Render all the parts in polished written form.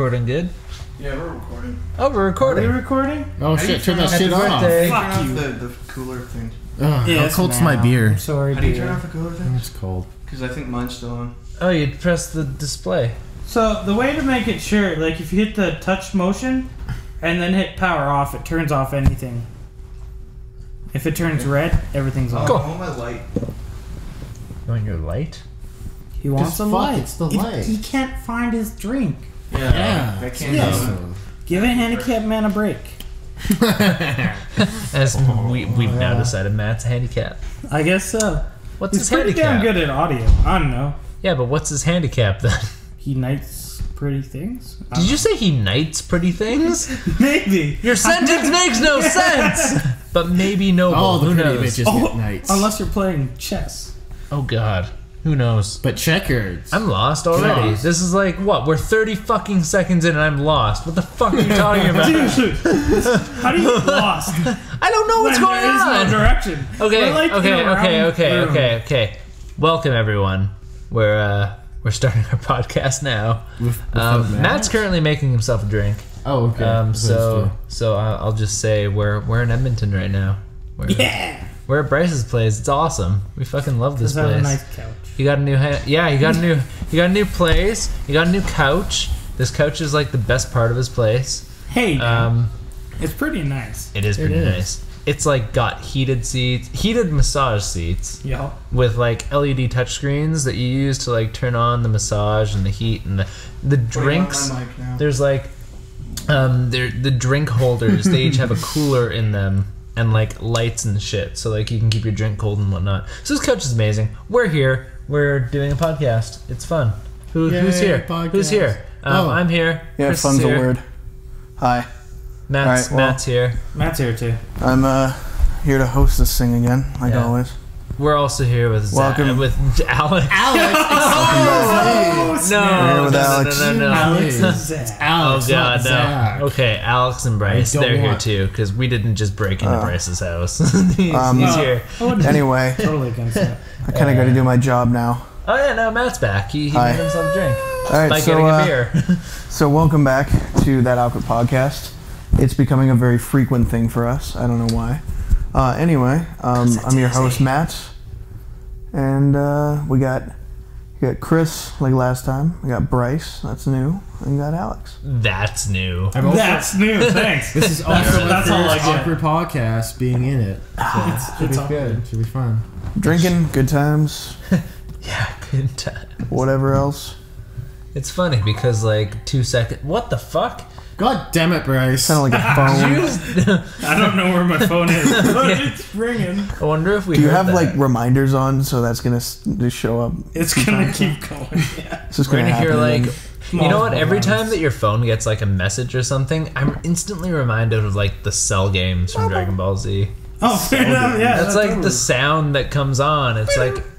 recording good? Yeah, we're recording. Oh, we're recording. Are we recording? Oh shit, turn that shit off. Fuck you. The cooler thing. How cold's my beer? I'm sorry, How do you turn off the cooler thing? It's cold. Because I think mine's still on. Oh, you press the display. So, the way to make it sure, like if you hit the touch motion and then hit power off, it turns off anything. If it turns red, everything's off. I want my light. You want your light? He wants Just a fuck, light. it's the light. He can't find his drink. Yeah. I can't do it. Give a handicapped man a break. As we've now decided Matt's handicap. I guess so. What's He's his pretty handicap? damn good at audio. I don't know. Yeah, but what's his handicap then? He knights pretty things. Did you say he knights pretty things? Maybe. Your sentence makes no sense! But maybe noble. Oh, the Who pretty knows? bitches get nights. Unless you're playing chess. Oh god. Who knows? But checkers. I'm lost already. Lost. This is like, what? We're 30 fucking seconds in and I'm lost. What the fuck are you talking about? Dude, how do you get lost? I don't know what's When going there is on. no direction. Okay, We're like in a round room. okay. Welcome everyone. We're starting our podcast now. Matt's currently making himself a drink. Oh, okay. So I'll just say we're in Edmonton right now. We're at Bryce's place. It's awesome. We fucking love this Does have place. a nice couch. You got a new you got a new place. You got a new couch. This couch is like the best part of his place. Hey, it's pretty nice. It is pretty nice. It's like got heated seats, heated massage seats. Yeah. With like LED touchscreens that you use to like turn on the massage and the heat and the drinks. There's like the drink holders. They each have a cooler in them and like lights and shit, so like you can keep your drink cold and whatnot. So this couch is amazing. We're here. We're doing a podcast. It's fun. Who's here? Podcast. Who's here? I'm here. Yeah, Chris fun's is a here. word. Hi. Matt's Matt's here. Matt's here too. I'm here to host this thing again, like always. We're also here with with Alex. Oh, No, We're here with Alex. No. Alex is Zach. Oh god, no. Zach. Okay, Alex and Bryce, I don't they're here want- too, because we didn't just break into Bryce's house. he's here. Anyway, Totally against that. I kind of got to do my job now. Oh yeah, no, Matt's back. He made himself a drink. All right, By getting a beer. So welcome back to That Output Podcast. It's becoming a very frequent thing for us. I don't know why. Anyway, I'm your host, Matt. And we got Chris, like last time. We got Bryce, that's new. And we got Alex. That's new. That's new. Thanks. This is also That's the all I first get. awkward podcast being in it. It's Should be good. Should be fun. Drinking, good times, Yeah, good time. whatever else. It's funny because like 2 seconds. What the fuck? God damn it, Bryce. Sounded like a phone. I don't know where my phone is, but it's ringing. I wonder if we. Do you heard have that. like reminders on so that's gonna just show up? It's gonna keep going. Yeah. It's just We're gonna gonna hear happen. like. You know what? Every time that your phone gets like a message or something, I'm instantly reminded of like the Cell games from Dragon Ball Z. Oh, fair enough. Yeah, That's like totally. the sound that comes on.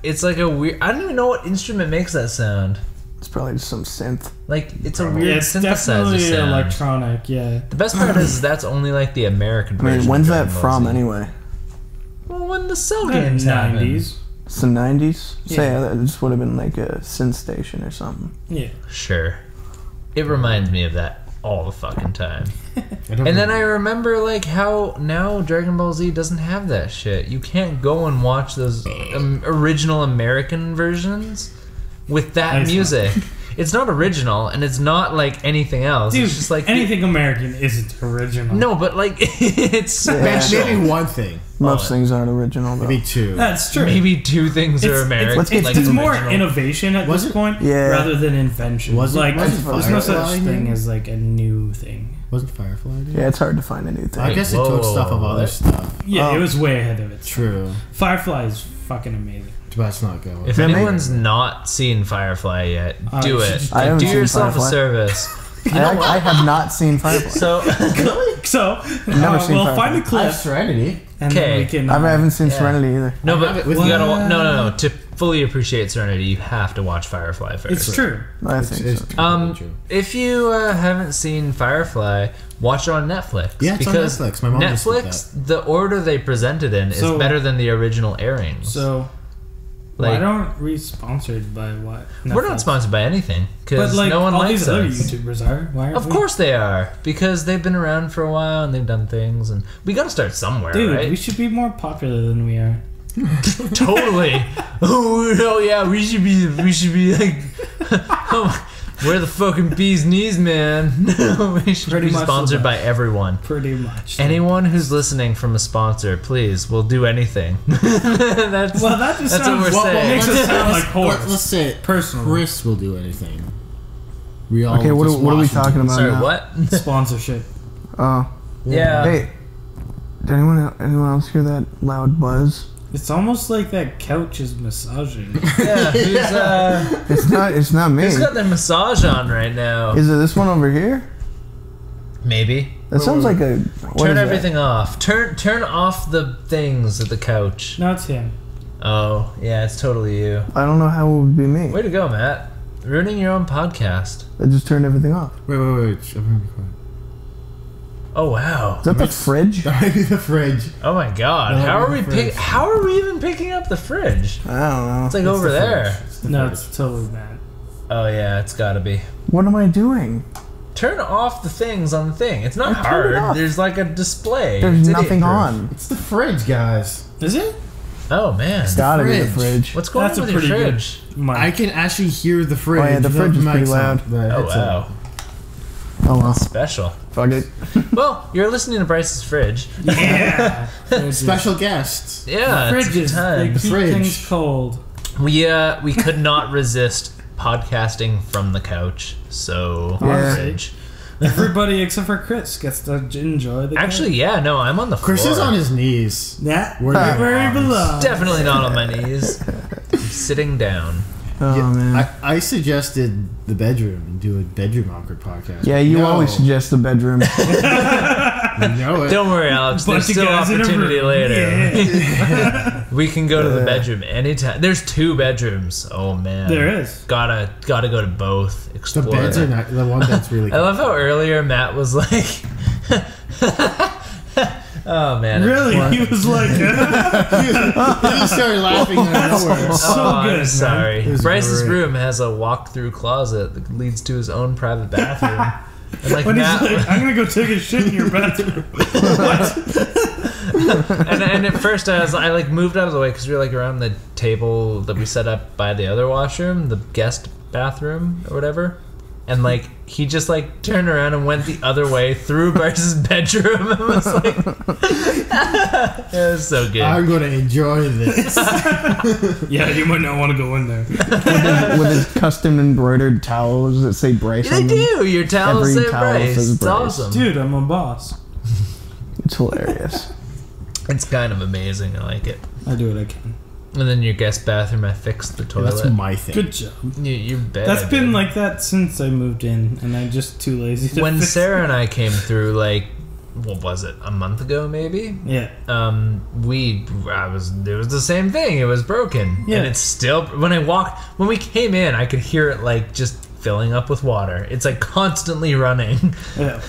It's like a weird. I don't even know what instrument makes that sound. It's probably just some synth. Like it's a weird Yeah, it's synthesizer definitely sound. electronic. Yeah. The best part is that's only like the American I version. mean, when's of that Dragon Ball from Z. anyway? Well, when the Cell games happened. 90s. It's the 90s? Yeah. Say that just would have been like a synth station or something. Yeah. Sure. It reminds me of that all the fucking time. And And then I remember like how now Dragon Ball Z doesn't have that shit. You can't go and watch those original American versions with that Nice music. It's not original and it's not like anything else. Dude, it's just like anything American isn't original. No, but like it's Yeah. special. maybe one thing. Most things aren't original though. Maybe two. That's true. Maybe two things are American. let's get like It's more original. innovation at Was this it? point Yeah. rather than invention. Was it- like, was it there's no such Firefly thing new? as like a new thing. Wasn't Firefly? Dude? Yeah, it's hard to find a new thing. I guess it Whoa, took stuff of other what? stuff. Yeah, Oh. it was way ahead of its time. True. Firefly is fucking amazing. But it's not going. If Yeah, anyone's not seen Firefly yet, do you it. should- I haven't Do seen yourself Firefly. a service. I have not seen Firefly. So So, Never seen we'll Firefly. find a I clip have Serenity. and then Okay. we can. I haven't seen Yeah. Serenity either. no, I have but it with you gotta me. no. To fully appreciate Serenity, you have to watch Firefly first. It's true. I think It's so. completely true. If you haven't seen Firefly, watch it on Netflix. Yeah, it's on because Netflix. My mom just did Netflix, the order they present it in is So- better than the original airings. So, Why don't we sponsored by what? We're not sponsored by anything because like, no one all likes these other us. YouTubers are. Why? Of course they are, because they've been around for a while and they've done things, and we got to start somewhere, Dude, right? we should be more popular than we are. Totally. Oh yeah, we should be like, we're the fucking bee's knees, man. We should Pretty be much sponsored by everyone. Pretty much. Anyone who's listening from a sponsor, please, we'll do anything. That's that just what sounds, we're saying. makes us sound like whores. Let's say it. Personally. Chris will do anything. We all Okay, what just are we watch him. talking about Sorry, now? what? Sponsorship. Oh. Yeah. Hey, did anyone else hear that loud buzz? It's almost like that couch is massaging. Yeah, It's not me. who's got their massage on right now? Is it this one over here? Maybe. That sounds like a. What Turn is everything off. Turn off the things at the couch. No, it's him. Oh, yeah, it's totally you. that? I don't know how it would be me. Way to go, Matt. Ruining your own podcast. I just turned everything off. Wait. I'm gonna be quiet. Oh, wow. Is that the fridge? That might be the fridge. Oh my god. No, How are the we fridge. How are we even picking up the fridge? I don't know. It's like over the there. fridge. It's the No, fridge. it's totally bad. Oh yeah, it's gotta be. What am I doing? Turn off the things on the thing. It's not I turned it hard. off. There's like a display. There's It's nothing idiot-proof. on. It's the fridge, guys. Is it? Oh man. It's gotta be the fridge. fridge. What's going That's on a with your pretty good fridge? mic. I can actually hear the fridge. Oh, yeah, the without fridge is mics pretty on, loud. the Oh headset. wow. Oh well. Special. Fuck it. Well, you're listening to Bryce's fridge. Yeah. Special guests. Yeah, it's a good Fridges. They time. keep fridge. things cold. We could not resist podcasting from the couch, so Yeah. fridge. Everybody except for Chris gets to enjoy the Actually, yeah, no, I'm on the floor. Chris is on his knees. Yeah, Where right your where he arms. belongs. Definitely not on my knees. I'm sitting down. Oh man. I suggested the bedroom and do a bedroom awkward podcast. Yeah, you No. always suggest the bedroom. You know it. Don't worry, Alex. There's Bunch of still guys in a opportunity room. later. Yeah. We can go to the bedroom anytime. There's 2 bedrooms. Oh man, There is. Gotta go to both. The Explore. beds are not the one that's really. I love how earlier Matt was like, "Oh man, Really? He was like, He just started laughing out of nowhere. So I'm good, man. sorry. It was Bryce's great. room has a walk-through closet that leads to his own private bathroom. And like when he's Matt, like, I'm gonna go take a shit in your bathroom. and at first I like moved out of the way because we were like around the table that we set up by the other washroom, the guest bathroom or whatever. And like he just like turned around and went the other way through Bryce's bedroom and was like, it was so good. I'm going to enjoy this. Yeah, you might not want to go in there. with his custom embroidered towels that say Bryce They on them. do. Your towels Every say towel Bryce. says It's Bryce. awesome. Dude, I'm a boss. It's hilarious. It's kind of amazing. I like it. I do what I can. And then your guest bathroom, I fixed the toilet. That's my thing. Good job. You bet. That's I been did. like that since I moved in, and I'm just too lazy to when fix Sarah and I came through, like, what was it, a month ago maybe? Yeah. It was the same thing. It was broken, Yeah. and it's still. When we came in, I could hear it like just filling up with water. It's like constantly running. Yeah.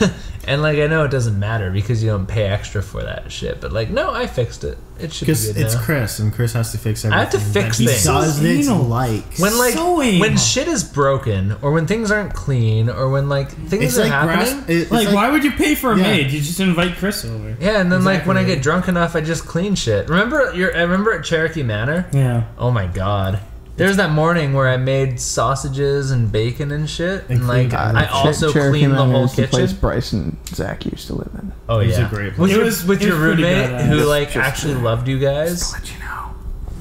And like I know it doesn't matter because you don't pay extra for that shit, but like no, I fixed it. It should be Because good it's now. Chris, and Chris has to fix everything. I have to fix that he things. doesn't Anal. like. When like So anal. when shit is broken, or when things aren't clean, or when like things It's are like happening. it's Like, why would you pay for a Yeah. maid? You just invite Chris over. Yeah, and then like when I Exactly. get drunk enough, I just clean shit. I remember at Cherokee Manor. Yeah. Oh my god. There's that morning where I made sausages and bacon and shit, and like cleaned I also Cherokee cleaned the Manor whole is the place kitchen. Bryce and Zach used to live in. Oh It was yeah, a great with place. your, It was- with it your was pretty roommate badass. who like actually loved you guys. Let you know.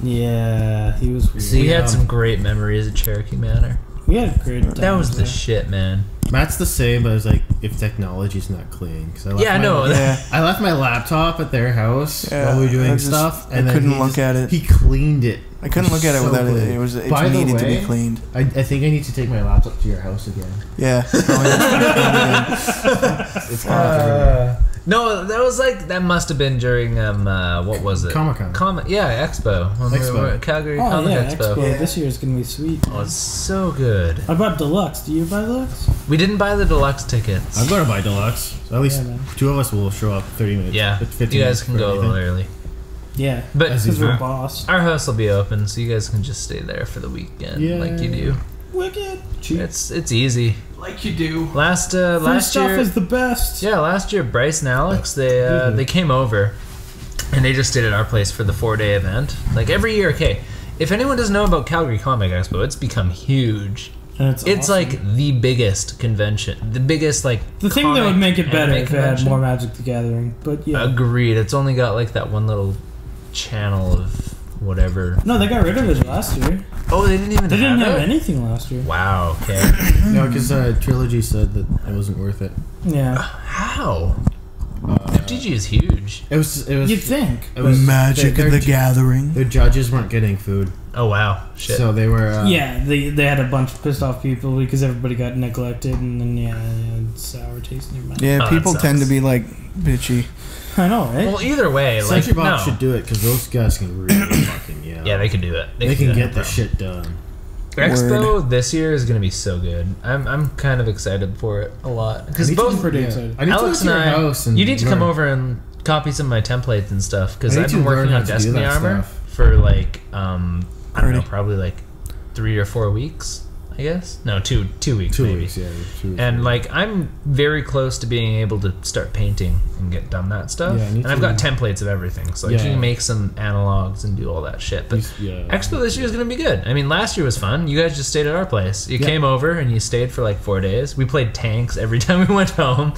Yeah, he was weird. So we had Yeah. some great memories at Cherokee Manor. We had a great time. That was the there. shit, man. Matt's the same, but it's like if technology's not clean. Cause I left Yeah, I my- know. Yeah. I left my laptop at their house Yeah, while we were doing I just- stuff, I and then couldn't he look just- at it. He cleaned it. I couldn't look at it So without clean. it. It By the needed to be way, cleaned. I think I need to take my laptop to your house again. Yeah. It's complicated. No, that must have been during what was it? Comic-Con. Yeah, Expo. When we Expo. were at Calgary Oh Comic yeah, Expo. Expo. This year's gonna be sweet. Oh, it's so good. I bought deluxe. Do you buy deluxe? We didn't buy the deluxe tickets. I'm going to buy deluxe. So at least Yeah, man. 2 of us will show up 30 minutes. Yeah, 15 you guys minutes can for go a little anything. early. Yeah, But because we're boss. our house will be open, so you guys can just stay there for the weekend, like you do. Wicked. It's easy. Like you do. Last Free last stuff year is the best. Yeah, last year Bryce and Alex they came over, and they just stayed at our place for the 4-day event. Like every year, okay. If anyone doesn't know about Calgary Comic Expo, it's become huge. And It's awesome. like the biggest convention, the biggest like. The thing that would make it better anime if it had convention. more Magic the Gathering, but yeah. Agreed. It's only got like that one little channel of whatever. No, they got rid of it last year. Oh, they didn't even. They didn't have it? anything last year. Wow. Okay. No, because Trilogy said that it wasn't worth it. Yeah, How? FTG is huge. It was. you'd think. It was Magic of the Gathering. Their judges weren't getting food, Oh wow. Shit. so they were. Yeah, they had a bunch of pissed off people because everybody got neglected, and then it's sour taste in your mouth. Yeah, Oh, people that tend to sucks. be like bitchy. I know, right? well, either way, like Century Box no. should do it because those guys can really fucking yell. Yeah, they can do it. They can do get that, the bro. shit done. Expo this year is gonna be so good. I'm kind of excited for it a lot because both pretty excited. I need Alex to go and to your I. house and You need to come learn. over and copy some of my templates and stuff because I need I've to been learn working how on to do Destiny that Armor stuff. for like I don't know, Already. probably like 3 or 4 weeks. I guess no, 2 weeks 2 maybe. weeks, yeah. 2 weeks. And like I'm very close to being able to start painting and get done that stuff. Yeah, I need and I've to- got templates of everything, so like Yeah. you can make some analogs and do all that shit. But yeah. Expo this year is gonna be good. I mean, last year was fun. You guys just stayed at our place. You Yeah. came over and you stayed for like 4 days. We played tanks every time we went home.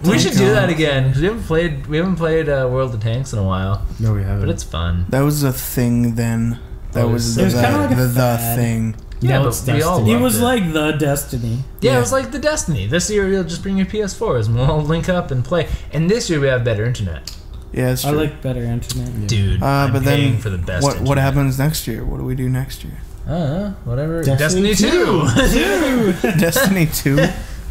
We should do that again because we haven't played World of Tanks in a while, No, we haven't. but it's fun. That was a thing then. That Oh, was it was kinda like a the fad. thing. Yeah, No, but it's we all Destiny. It loved was it. like the Destiny. Yeah, Yeah. it was like the Destiny. This year we'll just bring your PS4s and we'll all link up and play. And this year we have better internet. Yeah, it's I true. like better internet. Dude, I'm but paying then for the best what internet. happens next year? What do we do next year? Whatever. Destiny Destiny 2. Destiny 2?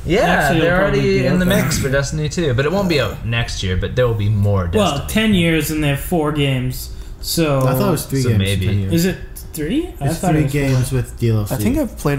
Yeah, Actually, they're it'll probably already be in the out mix for Destiny 2, but it won't be out next year, but there will be more Destiny. Well, 10 years and they have 4 games. So I thought it was 3 So games. maybe. 10 years. Is it 3? It's thought 3 it was games with DLC. I think I've played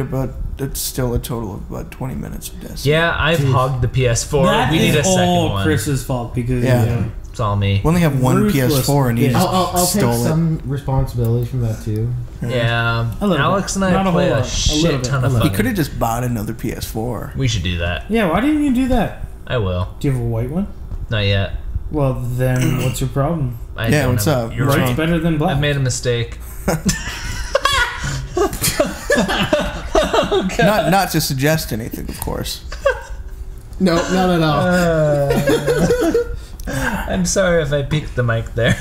it's still a total of about 20 minutes of Destiny. Yeah, I've hogged the PS4. That we need a is second all one. Chris's fault because Yeah. It's all me. We only have one Ruthless. PS4 and he Yeah. just I'll take stole it. some responsibility from that too. Yeah, A little Alex bit. and I Not a play whole a lot. A little shit bit. ton of He fun. could have just bought another PS4. We should do that. Yeah, why didn't you do that? I will. Do you have a white one? Not yet. Well, then what's your problem? I Yeah, don't what's have- up? You're What's White's right. better than black. I've made a mistake. Not to suggest anything, of course. No. I'm sorry if I peeked the mic there.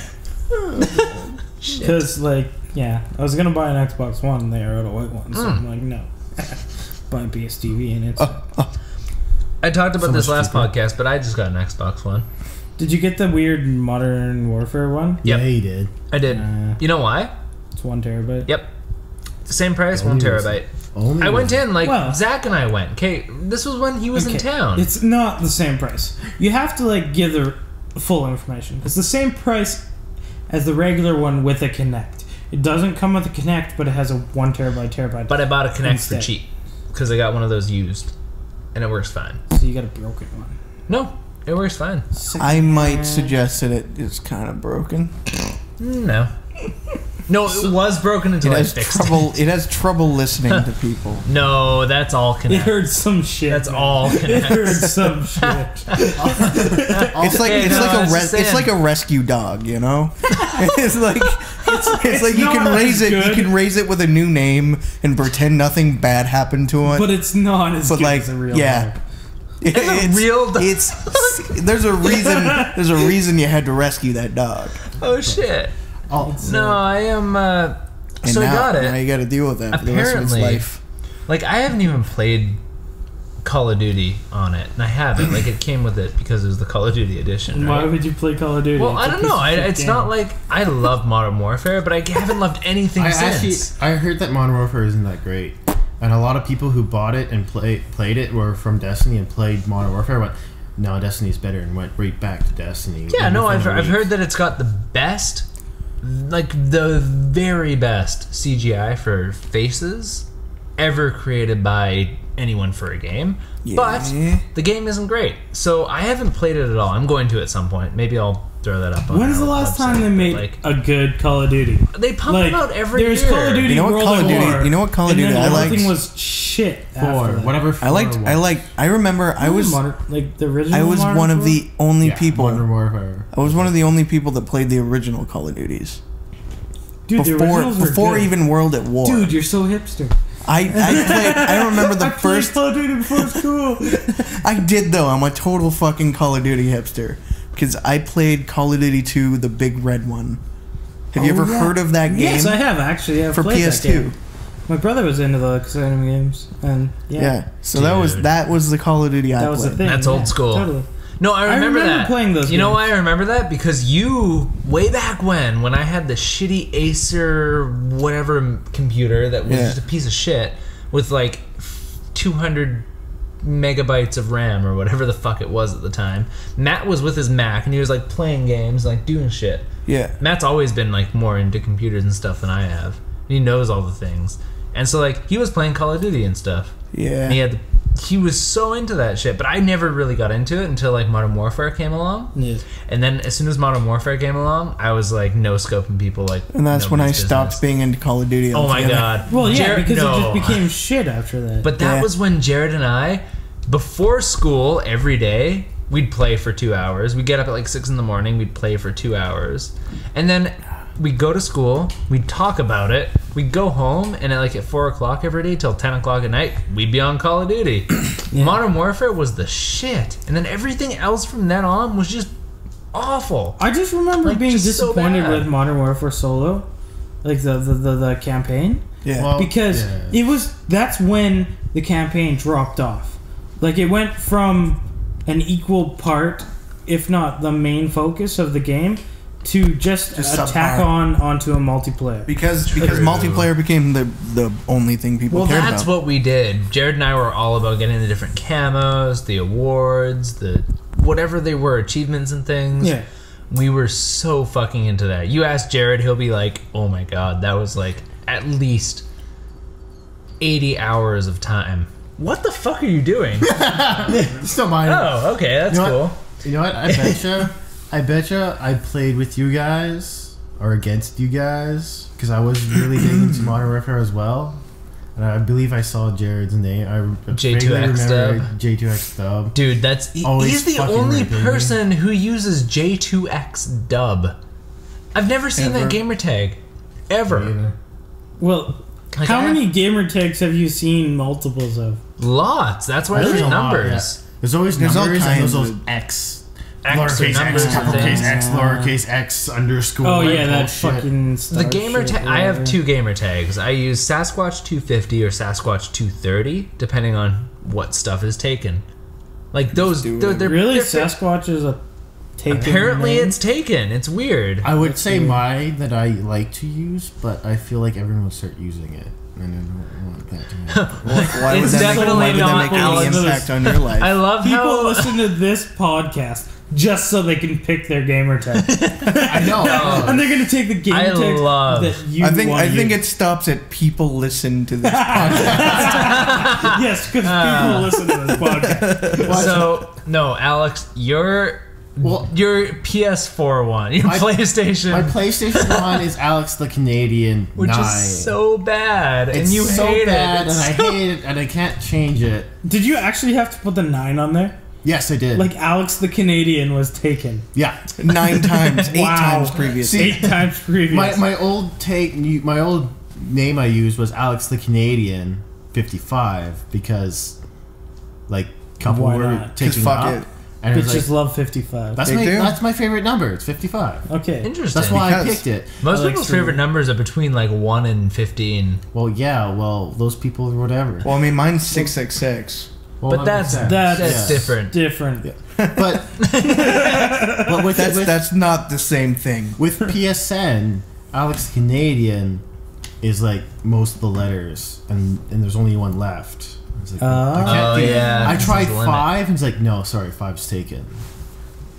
Because, like, yeah, I was gonna buy an Xbox One and they are out of white one, so I'm like, no. Buy a PS TV and it's. I talked about So this much last cheaper. podcast, but I just got an Xbox One. Did you get the weird Modern Warfare one? Yep. Yeah, he did. I did. You know why? It's 1 terabyte. Yep. Same price, 1 Only was- terabyte. Only I went in, like, Well- Zach and I went. Okay, this was when he was in Okay, town. It's not the same price. You have to, like, give the full information. It's the same price as the regular one with a Kinect. It doesn't come with a Kinect, but it has a 1 terabyte. But I bought a Kinect Instead. for cheap. Because I got one of those used. And it works fine. So you got a broken one. No, it works fine. I might suggest that it is kind of broken. No. No, it was broken until It I has fixed trouble. It has trouble listening to people. it. No, that's all It Kinect. heard some shit. That's man. all It heard Kinect. some shit. It's like Okay, it's no, like I was a just it's saying. like a rescue dog, you know. It's like it's like you can not raise as it. You good. can raise it with a new name and pretend nothing bad happened to it. But it's not as But, good like, as a real yeah. dog. It's real dog. It's there's a reason. There's a reason you had to rescue that dog. Oh, shit. No, I am... And so now, I got Now it. you got to deal with that for the rest of its Apparently- life. Like, I haven't even played Call of Duty on it. And I haven't. Like, it came with it because it was the Call of Duty edition, Why right? would you play Call of Duty? Well, It's I a don't piece know. of shit It's game. not like... I love Modern Warfare, but I haven't loved anything since. I heard that Modern Warfare isn't that great, and a lot of people who bought it and played it were from Destiny and played Modern Warfare. But no, Destiny's better, and went right back to Destiny. Yeah, no, within a I've week. heard that it's got the best, like the very best CGI for faces ever created by anyone for a game. Yeah. But the game isn't great, so I haven't played it at all. I'm going to at some point. Maybe I'll throw that up on When's the last time they made a good Call of Duty? They pump them out every year. There's Call of Duty You know what World Call of at Duty? War, You know what Call of and Duty then I liked? everything was shit. after that. Whatever. I remember I was like the original. I was Modern one of Warfare? the only people. Modern Warfare. I was one of the only people that played the original Call of Duties. Dude, the originals were before good. even World at War. Dude, you're so hipster. I remember the first Call of Duty before school. I did though. I'm a total fucking Call of Duty hipster because I played Call of Duty 2, the big red one. Have you ever heard of that game? Yes, I have actually. I've for played PS2. That game. My brother was into the exciting games, and So that was the Call of Duty I played. That was the thing. That's old school. Totally. No, I remember that. Playing those. You know why I remember that? Because you, way back when I had the shitty Acer whatever computer that was just a piece of shit with like 200 megabytes of RAM or whatever the fuck it was at the time. Matt was with his Mac and he was like playing games, like doing shit. Yeah. Matt's always been like more into computers and stuff than I have. He knows all the things. And so like he was playing Call of Duty and stuff. Yeah. And he was so into that shit, but I never really got into it until like Modern Warfare came along. Yeah. And then as soon as Modern Warfare came along, I was like no scoping people like. And that's when I stopped being into Call of Duty. Oh my god. Well, yeah, because it just became shit after that. But that was when Jared and I, before school every day, we'd play for 2 hours. We'd get up at like 6 in the morning. We'd play for 2 hours, and then we'd go to school. We'd talk about it. We'd go home, and at 4 o'clock every day till 10 o'clock at night, we'd be on Call of Duty. Modern Warfare was the shit, and then everything else from then on was just awful. I just remember being disappointed with Modern Warfare Solo, like the campaign. Yeah. Well, because that's when the campaign dropped off. Like it went from an equal part, if not the main focus of the game, to just attack onto a multiplayer. Because multiplayer became the only thing people cared about. Well, that's what we did. Jared and I were all about getting the different camos, the awards, the whatever they were, achievements and things. Yeah. We were so fucking into that. You ask Jared, he'll be like, oh my god, that was like at least 80 hours of time. What the fuck are you doing? Still mine. Oh, okay, that's cool. You know what? I betcha I played with you guys or against you guys because I was really big into Modern Warfare as well. And I believe I saw Jared's name. J2X Dub. J2X Dub. Dude, he's the only person who uses J2X Dub. I've never seen that gamer tag. Ever. Well, how many gamer tags have you seen multiples of? Lots. That's why there's numbers. There's always numbers and there's those X. Lowercase x, uppercase x, lowercase x, underscore. Oh yeah, that fucking stuff. The gamer tag. I have 2 gamer tags. I use Sasquatch 250 or Sasquatch 230, depending on what stuff is taken. Like those, they're really Sasquatch is a taken. Apparently, it's taken. It's weird. I would say mine that I like to use, but I feel like everyone will start using it. And I don't want that to happen. Why would that make any impact on your life? I love people listen to this podcast just so they can pick their gamer tag. I know. And they're going to take the gamer tag that you I think it stops at people listen to this podcast. Yes, because people listen to this podcast. So, no, Alex, your PS4 one, your PlayStation. My PlayStation 1 is Alex the Canadian, which 9. is so bad, It's and you so hate bad, it. and I hate it, and I can't change it. Did you actually have to put the 9 on there? Yes, I did. Like Alex the Canadian was taken. Yeah, 9 times, 8 times previously. 8 times previous. My old name I used was Alex the Canadian 55 because like a couple were taking up. And bitches love 55. That's my favorite number. It's 55. Okay, interesting. That's why I picked it. Most people's favorite numbers are between like 1 and 15. Well, yeah. Well, those people or whatever. Well, I mean, mine's 666. Well, but that's different. Different. Yeah. But that's not the same thing. With PSN, Alex Canadian is like most of the letters, and there's only one left. Like, I tried 5, and it's like, no, sorry, 5's taken.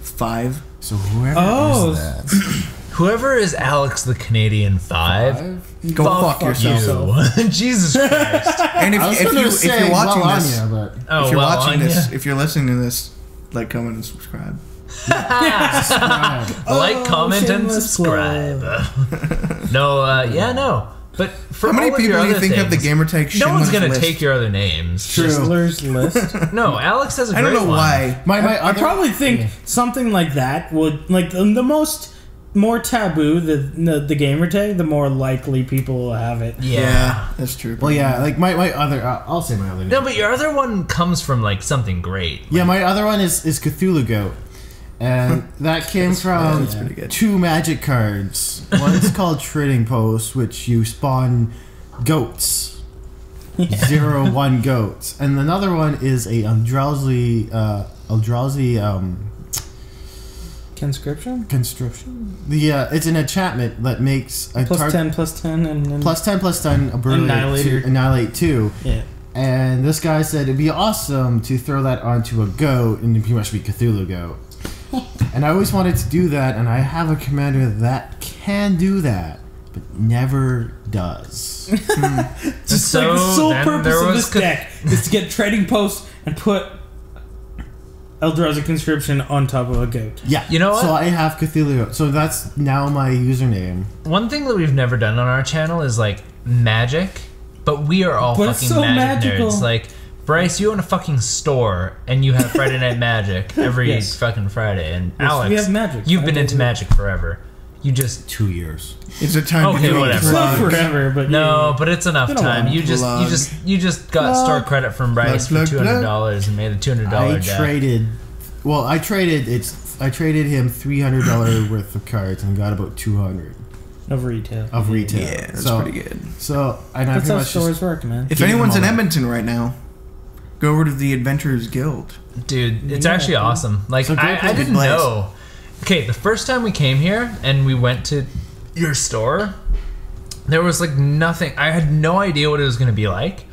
5? So whoever is that. Whoever is Alex the Canadian 5, go fuck yourself. Jesus Christ. And if you're watching this, if you're listening to this, like, comment and subscribe. Like, comment, and subscribe. No. But for how many people do you think have the gamertag? No one's gonna take your other names. Schindler's List. No, Alex has a great one. I don't know why. I probably think something like that would, like, the more taboo the gamer tag, the more likely people will have it. Yeah, that's true. Well, yeah, like my other, I'll say my other name. No, but your other one comes from like something great. Yeah, my other one is Cthulhu Goat. And that came from two magic cards. One's called Trading Post, which you spawn goats. 0-1 goats. And another one is a Eldrazi conscription. It's an enchantment that makes a plus 10 and then +10 ability to annihilate 2. Yeah. And this guy said it'd be awesome to throw that onto a goat and it'd pretty much be Cthulhu Goat. And I always wanted to do that, and I have a commander that can do that, but never does. Just like the sole purpose of this deck is to get Trading Post and put Eldrazi Conscription on top of a goat. Yeah. You know what? So I have Cthulhu Goat. So that's now my username. One thing that we've never done on our channel is like Magic, but we are all fucking Magic nerds. Like, Bryce, you own a fucking store, and you have Friday Night Magic every fucking Friday. And Alex, we have Magic. You've been into Magic forever. You just 2 years. It's a time to do whatever. It's not forever, but but it's enough time. You just got store credit from Bryce for $200 and made a $200 deck. I traded him $300 worth of cards and got about $200 of retail. Yeah, that's pretty good. So that's how stores work, man. If anyone's in Edmonton right now, go over to the Adventurers Guild. Dude, it's actually awesome. Like, I didn't know. Okay, the first time we came here and we went to your store, there was like nothing. I had no idea what it was going to be like.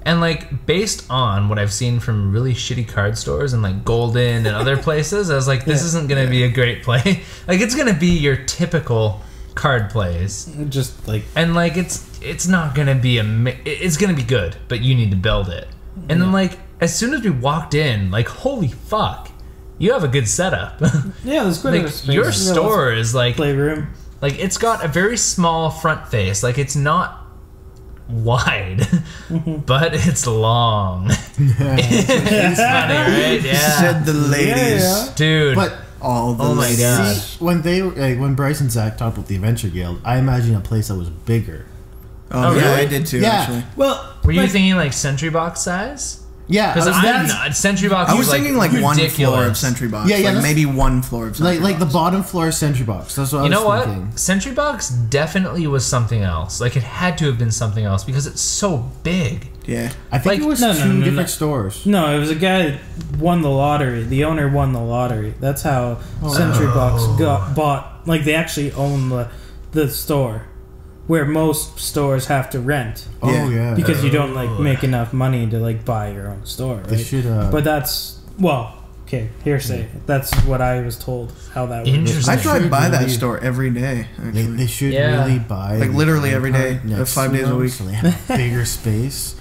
And like, based on what I've seen from really shitty card stores and like Golden and other places, I was like, this isn't going to be a great play. Like, it's going to be your typical card plays. Just like... And like, it's not going to be it's going to be good, but you need to build it. And then like, as soon as we walked in, like, holy fuck, you have a good setup. Yeah, there's quite a space. Your store is like playroom. Like, it's got a very small front face. Like, it's not wide, but it's long. It's funny, right? Yeah. Said the ladies, dude. But all the ladies. See, when Bryce and Zach talked about the Adventure Guild, I imagined a place that was bigger. Oh yeah, really? I did too. Actually. Well, were you thinking like Sentry Box size? Yeah, because I'm not. Sentry Box. I was thinking like ridiculous. 1 floor of Sentry Box. Yeah, like maybe 1 floor of Sentry Box. Like the bottom floor of Sentry Box. That's what I was thinking. You know what? Sentry Box definitely was something else. Like, it had to have been something else because it's so big. Yeah, I think it was two different stores. No, it was a guy that won the lottery. The owner won the lottery. That's how Sentry Box got bought. Like, they actually own the store, where most stores have to rent. Oh yeah, because you don't like make enough money to like buy your own store. Right? They should. But that's hearsay. Yeah. That's what I was told. How that works. I drive by that store every day. They should really buy like literally every day, 5 days a week. So they have a bigger space.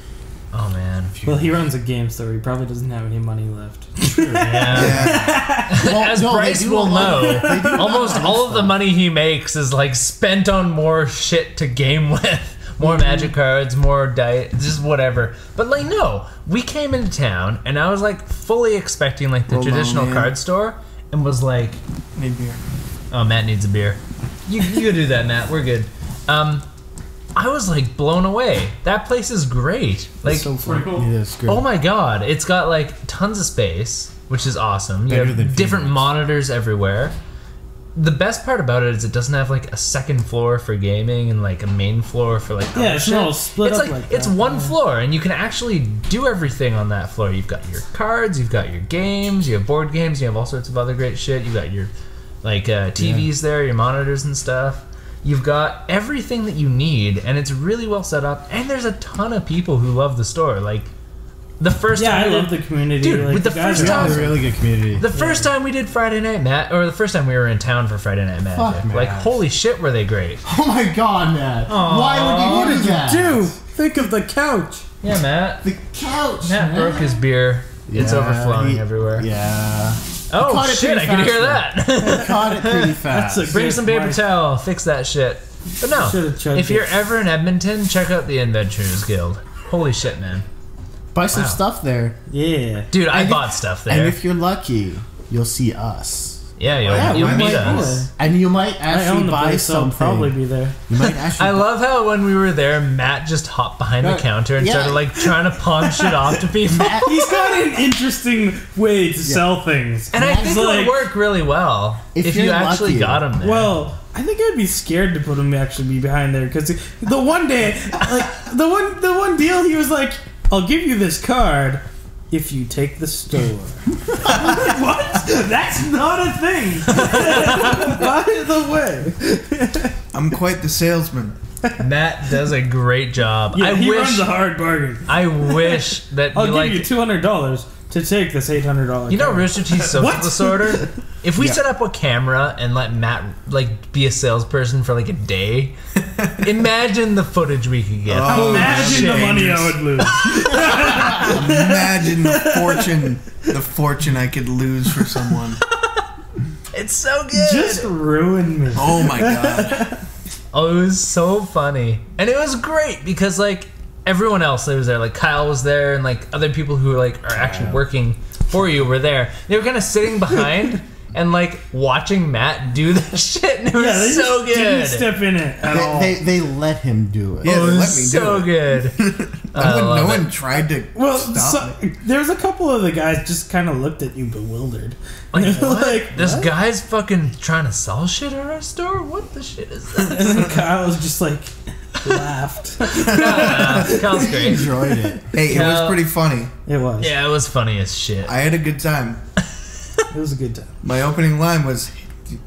Oh man. Well, he runs a game store. He probably doesn't have any money left. Well, as Bryce will know, almost all of the money he makes is like spent on more shit to game with. More Magic cards, more diet, just whatever. But like, no, we came into town and I was like fully expecting like the traditional card store, and was like, need beer. Oh, Matt needs a beer. You go do that, Matt. We're good. I was like blown away. That place is great. Like, so cool. It is great. Oh my god, it's got like tons of space, which is awesome. You have different monitors everywhere. The best part about it is it doesn't have like a second floor for gaming and like a main floor for like it's not split up like it's one floor, and you can actually do everything on that floor. You've got your cards, you've got your games, you have board games, you have all sorts of other great shit. You've got your like TVs there, your monitors and stuff. You've got everything that you need, and it's really well set up. And there's a ton of people who love the store. Like, the first time I love the community. Dude, like, with the first time, a really good community. The first time we did Friday Night or the first time we were in town for Friday Night Magic, like, holy shit, were they great! Oh my god, Matt! Why would you do that? Dude, think of the couch. Yeah, Matt. The couch. Matt broke his beer. It's overflowing everywhere. Yeah. Oh shit! I could hear that. Caught it pretty fast. Bring some paper towel. Fix that shit. But no, if you're ever in Edmonton, check out the Adventurers Guild. Holy shit, man! Buy some stuff there. Yeah, dude, I bought stuff there. And if you're lucky, you'll see us. Yeah, you'll meet us. And you might actually buy something. I'll probably be there. You might actually I love how when we were there, Matt just hopped behind the counter and started like trying to pawn shit off to people. He's got an interesting way to sell things. And I think it would work really well if you actually got him there. Well, I think I'd be scared to put him actually be behind there because the one day, like the one deal, he was like, "I'll give you this card if you take the store." What? That's not a thing. By the way, I'm quite the salesman. Matt does a great job. Yeah, he runs a hard bargain. I wish that I'll give you $200 to take this $800. You know Rooster Teeth's social disorder? If we set up a camera and let Matt like be a salesperson for like a day, imagine the footage we could get. Imagine the money I would lose. Imagine the fortune I could lose for someone. It's so good. Just ruin me. Oh my god. Oh, it was so funny. And it was great because like everyone else that was there, like Kyle was there and like other people who like are actually working for you were there. They were kind of sitting behind and like watching Matt do this shit, and it was so good. Didn't step in it at all. They let him do it. Yeah, it they was let me so do good. No one tried to stop me. There was a couple of the guys just kind of looked at you bewildered. Like this guy's fucking trying to sell shit at our store? What the shit is that? And then Kyle was just like laughed. Kyle's great. Enjoyed it. Hey, it was pretty funny. It was. Yeah, it was funny as shit. I had a good time. It was a good time. My opening line was,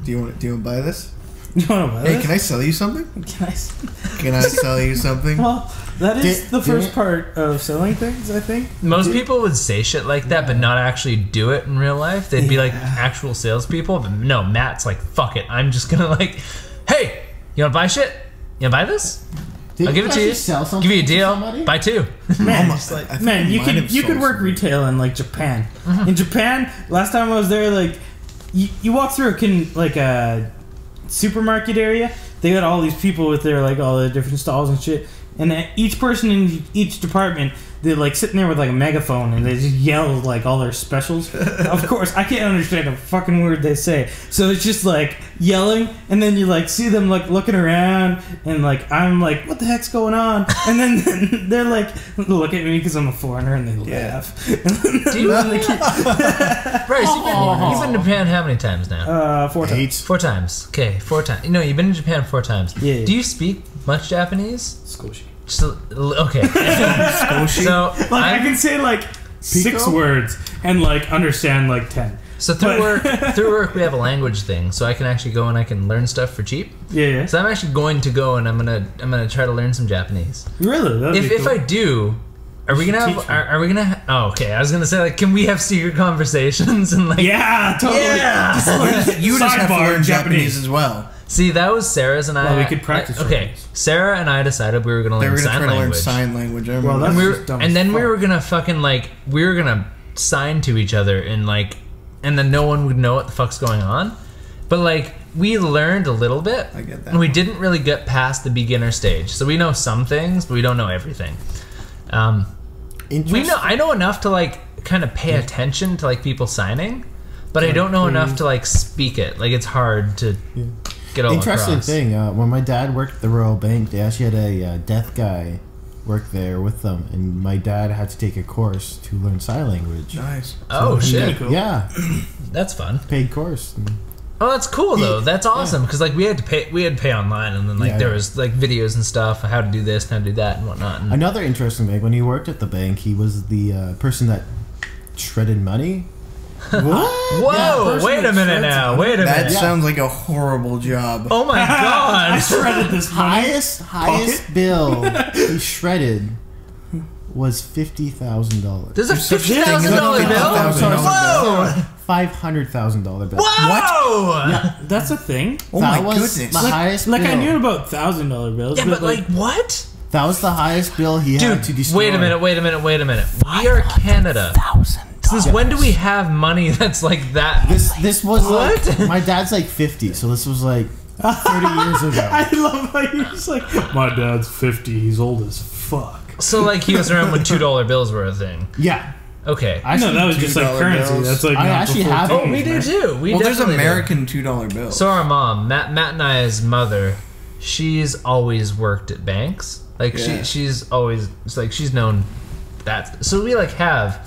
"Do you want to buy this? You want to buy this? Can I sell you something? Can I sell you something?" Well, that is the first part of selling things, I think. Most people would say shit like that, but not actually do it in real life. They'd be like actual salespeople. But no, Matt's like, fuck it. I'm just gonna like, hey, you wanna buy shit? You wanna buy this? I'll give it to you. Give you a deal. Buy two. Man, you could work retail in like Japan. In Japan, last time I was there, like you walk through a supermarket area. They got all these people with their like all the different stalls and shit. And each person in each department, they're like sitting there with like a megaphone and they just yell like all their specials. Of course, I can't understand a fucking word they say. So it's just like yelling, and then you like see them like looking around, and like I'm like, what the heck's going on? And then they're like, look at me because I'm a foreigner, and they laugh. Do you Bryce, you've been to Japan how many times now? 4 times. 4 times. Okay, 4 times. No, you've been in Japan 4 times. Yeah. Do you speak much Japanese? Skoshi. Okay. So I can say like 6 words and like understand like 10. So through work we have a language thing, so I can actually go and I can learn stuff for cheap. Yeah. So I'm actually going to go and I'm gonna try to learn some Japanese. Really? If I do, are we gonna have? Oh, okay. I was gonna say like, can we have secret conversations and like? Yeah, totally. Yeah. You just have to learn Japanese as well. See, that was Sarah's and I. Well, we could practice. Okay, Sarah and I decided we were gonna learn sign language. Learn sign language. Well, that's we were gonna fucking like we were gonna sign to each other and like, and then no one would know what the fuck's going on. But like we learned a little bit. I get that. And we didn't really get past the beginner stage, so we know some things, but we don't know everything. I know enough to like kind of pay attention to like people signing, but I don't know enough to like speak it. Like it's hard to. Get all Interesting across. thing, when my dad worked at the Royal Bank, they actually had a deaf guy work there with them, and my dad had to take a course to learn sign language. Nice. Oh shit! Cool. Yeah, that's fun. Paid course. Oh, that's cool though. That's awesome because like we had to pay online, and then like there was like videos and stuff how to do this and how to do that and whatnot. And another interesting thing, when he worked at the bank, he was the person that shredded money. What? Whoa! Wait a minute now. Wait a minute. That sounds like a horrible job. Oh my god! I shredded this highest bill he shredded was $50,000. There's a $50,000 bill. Whoa! $500,000 bill. Whoa! Yeah, that's a thing. Oh my goodness! The highest like bill. I knew about $1,000 bills. Yeah, but like what? That was the highest bill he had to destroy. Wait a minute. We are Canada. Since when do we have money that's like that? This was what? Like, my dad's like 50, so this was like 30 years ago. I love how you're just like, my dad's 50, he's old as fuck. So like he was around when $2 bills were a thing. Yeah. Okay. No, that was just like currency. Bills. That's like I actually have. Oh, we do too. There's American $2 bills. So our mom, Matt and I's mother, she's always worked at banks. Like she's always like she's known that. So we like have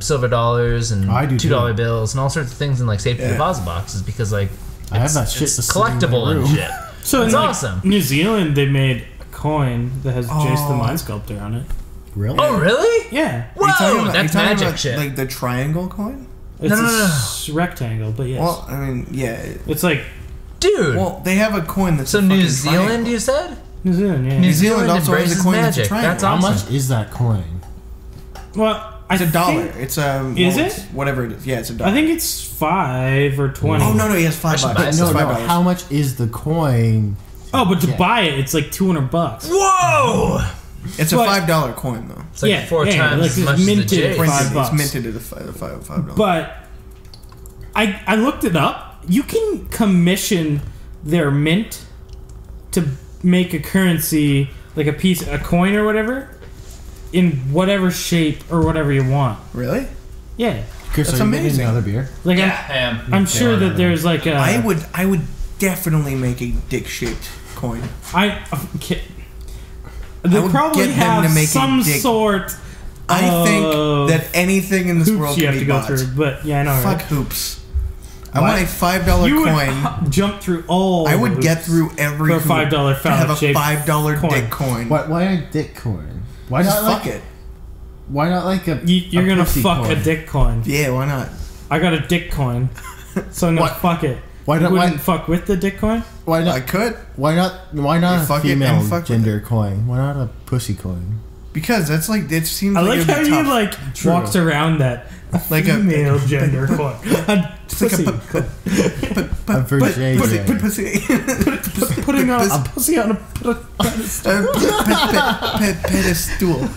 silver dollars and $2 bills and all sorts of things in like safety deposit boxes because like I have that shit. It's collectible and shit. So it's in awesome. New Zealand, they made a coin that has Jace the Mind Sculptor on it. Really? Oh, really? Yeah. Whoa, that's magic about, shit. Like the triangle coin? It's a rectangle, but yes. Well, I mean, yeah. It's like, dude. Well, they have a coin that's so New Zealand. Triangle. You said New Zealand, yeah. New Zealand also has a coin magic. That's a triangle. That's awesome. How much is that coin? Well, it's $1. It's is it? Whatever it is. Yeah, it's $1. I think it's 5 or 20. Oh no, he has $5. No, how much is the coin? Oh, but to buy it, it's like $200. Whoa! It's a $5 coin though. It's like 4 times like as much as the J. It's minted at $5. But I looked it up. You can commission their mint to make a currency, like a coin or whatever, in whatever shape or whatever you want. Really? Yeah. Chris, that's amazing. Another beer? Like yeah, I'm sure that there's like a. I would definitely make a dick-shaped coin. They probably have some sort. I think that anything in this world can be bought. Through, but yeah, I know. Fuck hoops. I want a $5 coin. Would jump through all. I would get through every for a $5 to have a $5 coin. dick coin. Why a dick coin? Why just not fuck it? Why not like a? You're gonna fuck coin? A dick coin. Yeah, why not? I got a dick coin, so I'm gonna fuck it. Why not? Wouldn't fuck with the dick coin? Why not? I could. Why not a female gender coin? Why not a pussy coin? Because that's like it seems. I like how you like walked around that. Like female gender coin. Pussy. Putting on a pussy on a pedestal.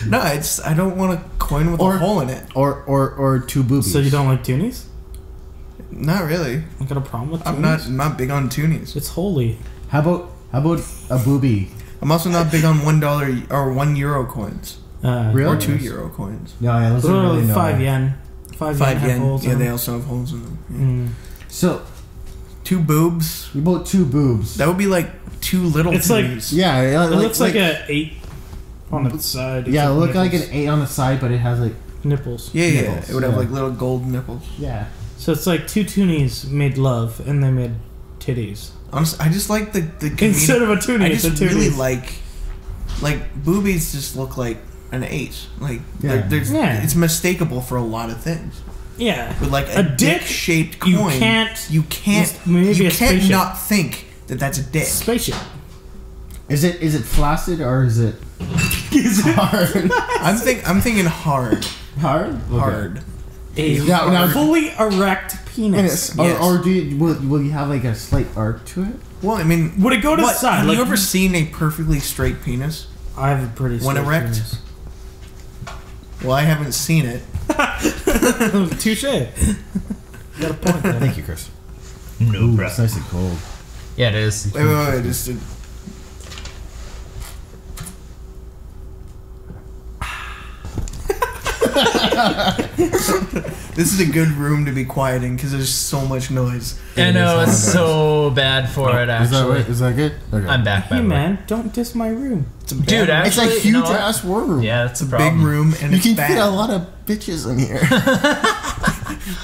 No, I don't want a coin with a hole in it. Or two boobies. So you don't like toonies? Not really. I got a problem with toonies. I'm not big on toonies. It's holy. How about a boobie? I'm also not big on $1 or €1 coins. Really? Or €2 coins. No, yeah, those are really 5 yen. 5 yen. Yeah, they also have holes in them. Yeah. So, 2 boobs. You bought 2 boobs. That would be like 2 little. It's toonies. It looks like a 8 on the side. Yeah, it looks like an 8 on the side, but it has like nipples. Yeah, nipples. It would have like little gold nipples. Yeah. So it's like 2 toonies made love, and they made titties. Honestly, I just like the instead of a toonie, I just really like boobies. Just look like an 8. Like it's mistakable for a lot of things. Yeah, with like a dick-shaped coin, you can't not think that that's a dick. Spaceship. Is it flaccid or is it hard? I'm thinking hard. Hard. Okay. Hard. Now, fully erect penis. Yes. Or will you have like a slight arc to it? Well, I mean, would it go to the side? Have you ever seen a perfectly straight penis? I have a pretty straight penis. Well, I haven't seen it. Touche. You got a point there. Thank you, Chris. No problem. It's nice and cold. Yeah, it is. Wait. Just. This is a good room to be quiet in because there's so much noise. I know, it's so bad for it, actually. Is that good? Okay. I'm back, by Hey, the way. man, don't diss my room. Dude, actually, it's a huge ass room. Yeah, it's a big room, and you it's can fit a lot of bitches in here.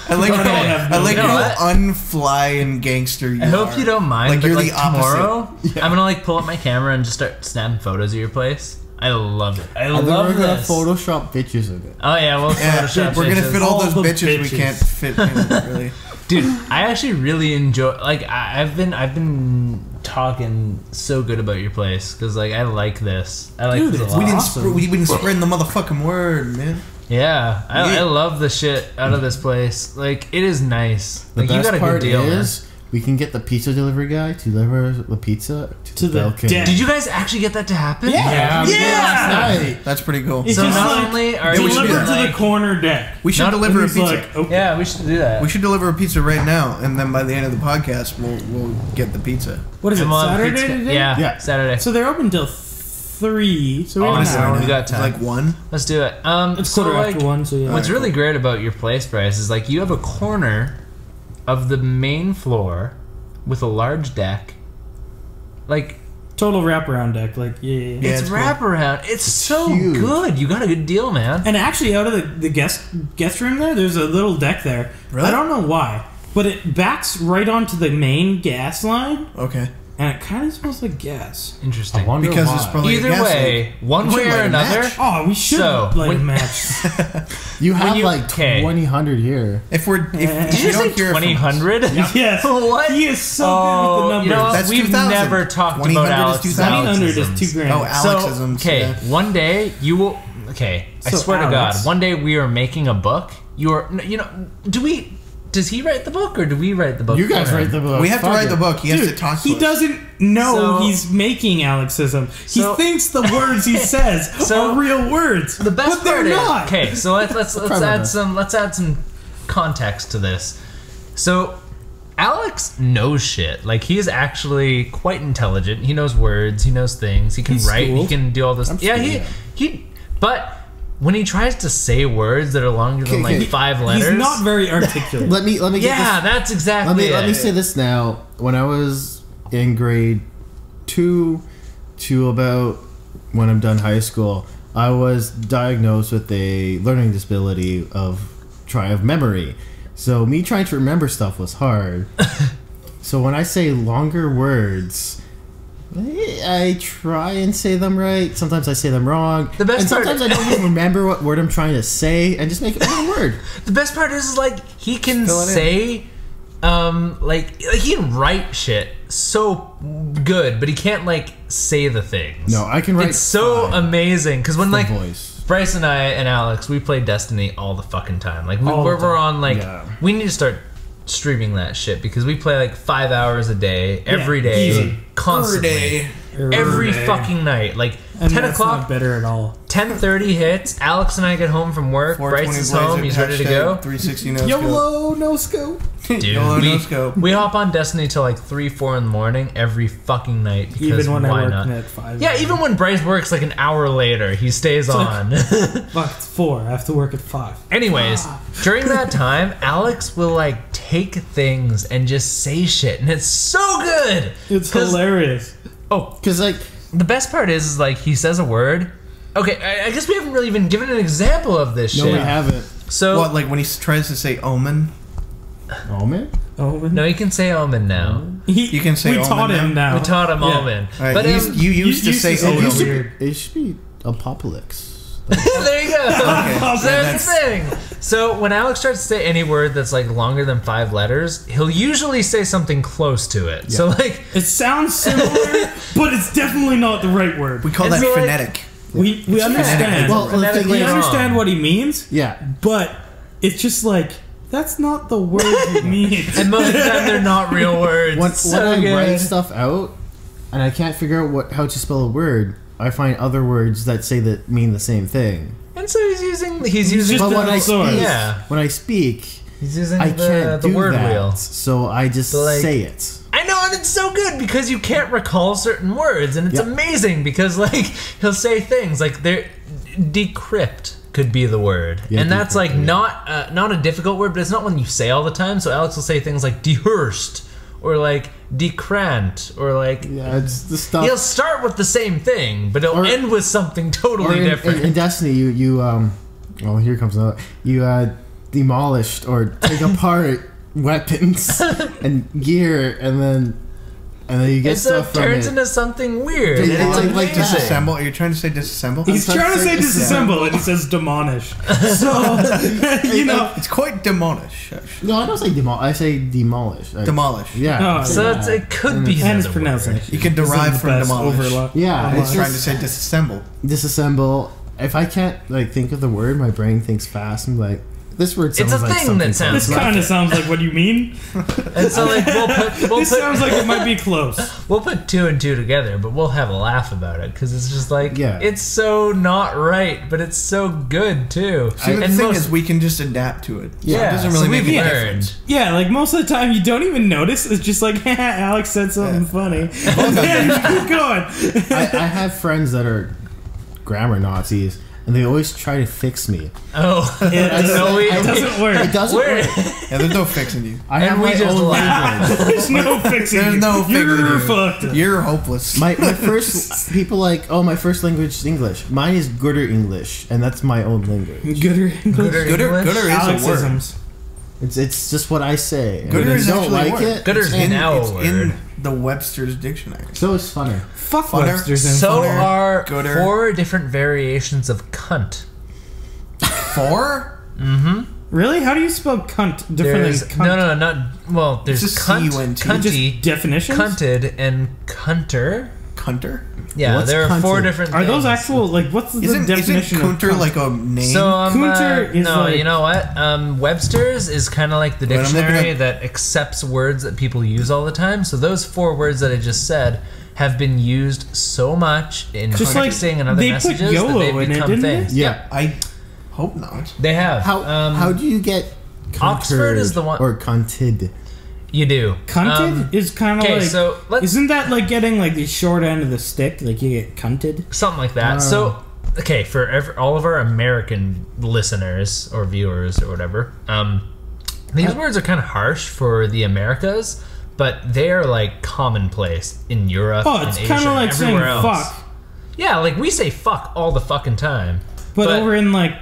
I like how unfly and gangster you are. I hope you don't mind. Like, but you're like the opposite. tomorrow, I'm gonna like pull up my camera and just start snapping photos of your place. I love it. I love we're gonna this. Photoshop bitches of it. Oh yeah, we'll Photoshop. We're gonna fit all those the bitches we can't fit in, really. Dude, I actually really enjoy. Like, I've been talking so good about your place because like I like this. I like this a lot. We've been spreading the motherfucking word, man. Yeah, I love the shit out of this place. Like, it is nice. Like, you got a good deal, man. we can get the pizza delivery guy to deliver the pizza to the balcony. Did you guys actually get that to happen? Yeah. Last night. That's pretty cool. It's So just not like, only are delivered you to the corner deck. We should deliver a pizza. Like, okay. Yeah, we should do that. We should deliver a pizza right now, and then by the end of the podcast, we'll get the pizza. What is it, I'm on Saturday pizza- today? Yeah, Saturday. So they're open till 3. So we Oh, have an so hour. we got time. Like 1. Let's do it. It's so quarter like, after 1, so yeah. what's really great about your place, Bryce, is like you have a corner of the main floor with a large deck. Like Total wraparound deck. Like, yeah. it's it's cool. wraparound. It's so huge. good. You got a good deal, man. And actually, out of the guest room there's a little deck there. Really? I don't know why, but it backs right onto the main gas line, Okay. and it kind of smells like gas. Interesting. I wonder Because why. it's probably a Either gas way, leak. one We should way or light a another. match. Oh, we should So, light a when- match. You have you- like okay. 2,000 here. If Did Did you you don't say hear from us- 2000? Yes. What? He is so good with the numbers. You know, That's we've 2,000. never talked 2000 about is Alex's 2,000. 200 is $2,000. Oh, Alexisms. So, okay, yeah. one day you will. Okay, I So, swear to Alex- God, one day we are making a book. Does he write the book or do we write the book? You guys for him? write the book. We have to Fuck write it. the book. He has Dude, to talk to he us. doesn't know So- he's making Alexism. He So- thinks the words he says So- are real words, The best but they're part is not. okay. So let's about add that. some context to this. So Alex knows shit. Like he is actually quite intelligent. He knows words. He knows things. He can He's write. He schooled. can do all this. I'm Yeah, schooled, he. But when he tries to say words that are longer than like 5 letters, He's not very articulate. Let me get yeah, this. that's exactly Let me it. say this now. When I was in grade 2 to about when I'm done high school, I was diagnosed with a learning disability of memory. So me trying to remember stuff was hard. So when I say longer words, I try and say them right. Sometimes I say them wrong. The best and part- sometimes I don't even remember what word I'm trying to say and just make it one word. The best part is like he can Fill it in. say, like he can write shit so good, but he can't like say the things. No, I can write. It's so fine. amazing because when The like voice. Bryce and I and Alex, we play Destiny all the fucking time. Like All the we're on like Yeah. we need to start streaming that shit because we play like 5 hours a day every day, easy. constantly, every fucking night. Like And 10 that's o'clock, not better at all. 10:30 hits. Alex and I get home from work. Bryce is home. He's ready to go. 360 no scope. YOLO, no scope. Dude, YOLO no scope. we hop on Destiny till like 3-4 in the morning every fucking night because Even when I why work not? at 5. Yeah, even when Bryce works like an hour later, he stays like- on. Fuck, it's 4. I have to work at 5. Anyways, during that time, Alex will like take things and just say shit, and it's so good. It's 'Cause- hilarious. Oh, Because like the best part is like he says a word. Okay, I guess we haven't really even given an example of this no, shit. we haven't. So What, like when he tries to say omen? Omen? Oh, no, you can say omen now. You can say we omen taught him now. We taught him Yeah. omen, All right, but you used to say used to say omen. weird. It should be apocalypse. there you go. Okay, So that's the thing. So when Alex starts to say any word that's like longer than 5 letters, he'll usually say something close to it. So like It sounds similar, but it's definitely not the right word. We call It's that like- phonetic. We understand. phonetic. Well, the thing Phonetically we is, wrong. understand what he means, yeah. but it's just like that's not the word he means. and most of the time they're not real words. When, It's so when I good. write stuff out and I can't figure out how to spell a word, I find other words that say that mean the same thing. And so he's using just But a when I source. speak, Yeah. when I speak, he's using I the can't do word that. wheel. So I just But, like, say it. I know, and it's so good because you can't recall certain words, and it's Yeah. amazing because like he'll say things like they're decrypt could be the word, Yeah, and that's decrypt, like yeah. not a difficult word, but it's not one you say all the time. So Alex will say things like dehearsed or like decrant or like Yeah, it's the stuff. he'll start with the same thing, but it'll Or- end with something Or totally different. in Destiny, you oh, here comes another. You demolished or take apart weapons and gear, and then you get and so stuff it from turns it. into something weird. Yeah, and it's like amazing. Disassemble? Are you trying to say disassemble? He's trying to say Yeah. disassemble, and he says demolish. So you know, It's quite demolish. No, I don't say I say demolish. Demolish. Yeah. Oh, So it could be and his another word. pronunciation. You can derive from demolish. Yeah, He's it's trying to just say disassemble. disassemble. If I can't like think of the word, my brain thinks fast. I'm like, This word sounds it's a like thing that sounds. This kind of sounds like what you mean. And so like this sounds like it might be close. We'll put 2 and 2 together, but we'll have a laugh about it because it's just like it's so not right, but it's so good too. See, the thing is, we can just adapt to it. Yeah, it doesn't really make a difference. Yeah, like most of the time, you don't even notice. It's just like Alex said something funny. Keep going. I have friends that are grammar Nazis. And they always try to fix me. Oh, it doesn't work. It doesn't work. Yeah, there's no fixing you. I have my own language. There's no fixing you. There's no fixing you. You're fucked. You're hopeless. My first people like, my first language is English. Mine is Gooder English, and that's my own language. Gooder English. Gooder is a word. It's just what I say. Gooder is don't like it. Gooder's now a word. In the Webster's dictionary. So it's funner. Fuck Webster's and So funner. are Gooder. 4 different variations of cunt. 4? Mm-hmm. Really? How do you spell cunt differently than cunt? No, not... Well, there's cunt, cunty, just definitions? Cunted, and cunter. Cunter? Yeah, What's there are cunted? 4 different things. Are those actual... Like, what's the definition isn't Cunter of cunt? like a name? So, Cunter is no, like... you know what? Webster's is kind of like the dictionary that accepts words that people use all the time. So those 4 words that I just said have been used so much in texting and other messages that they've become things. Yeah. I hope not. They have. How do you get Oxford is the one... Or cunted? You do. Cunted is kind of like... So isn't that like getting like the short end of the stick? Like you get cunted? Something like that. So, okay, for all of our American listeners or viewers or whatever, these words are kind of harsh for the Americas, but they are like commonplace in Europe. Oh, it's kind of like saying else. fuck. Yeah, like we say fuck all the fucking time. But over in like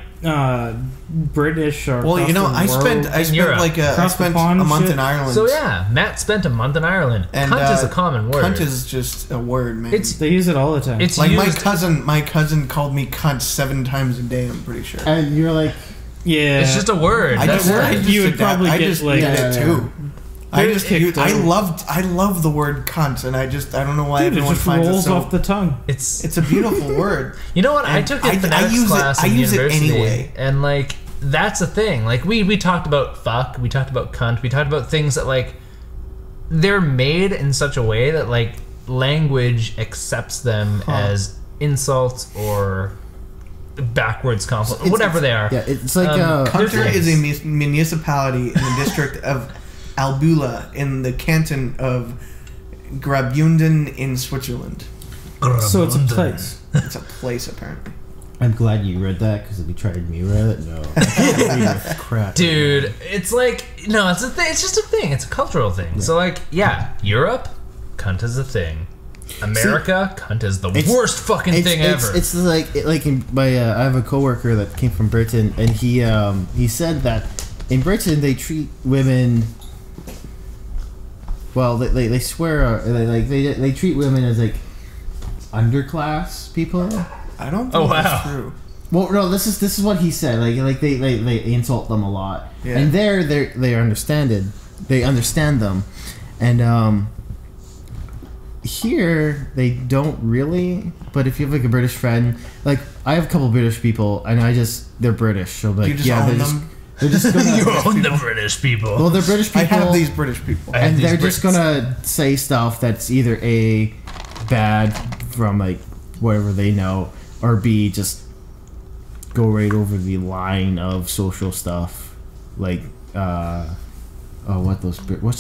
British or well, you know, I spent a month in Ireland. So yeah, Matt spent a month in Ireland. And cunt is a common word. Cunt is just a word, man. They use it all the time. It's like my cousin called me cunt 7 times a day. I'm pretty sure. And you're like, yeah, it's just a word. You would probably get just like it too. I love the word cunt, and I don't know why everyone finds it so... rolls off the tongue. It's a beautiful word. You know what? I took a phonetics class in university, anyway. And like that's a thing. Like we talked about fuck, we talked about cunt, we talked about things that like they're made in such a way that like language accepts them as insults or backwards compliment, whatever they are. Yeah, it's like Cunter is a municipality in the district of Albula in the canton of Graubünden in Switzerland. So it's a place. It's a place, apparently. I'm glad you read that, because if you tried me read it, no. I can't read it. Crap. Dude, it's like, no, it's a thing. It's just a thing. It's a cultural thing. Yeah. So like, yeah, Europe, cunt is a thing. America, cunt is the worst fucking thing ever. It's like in my I have a coworker that came from Britain, and he said that in Britain they treat women... Well, they swear they treat women as like underclass people. I don't think that's true. Well, no, this is what he said. Like they insult them a lot, and they understand it. They understand them, and here they don't really. But if you have like a British friend, like I have a couple British people, and they're British, so like they're just gonna you own the British people. Well, they're British people. I have these British people, and they're just gonna say stuff that's either A, bad from like whatever they know, or B, just go right over the line of social stuff, like what's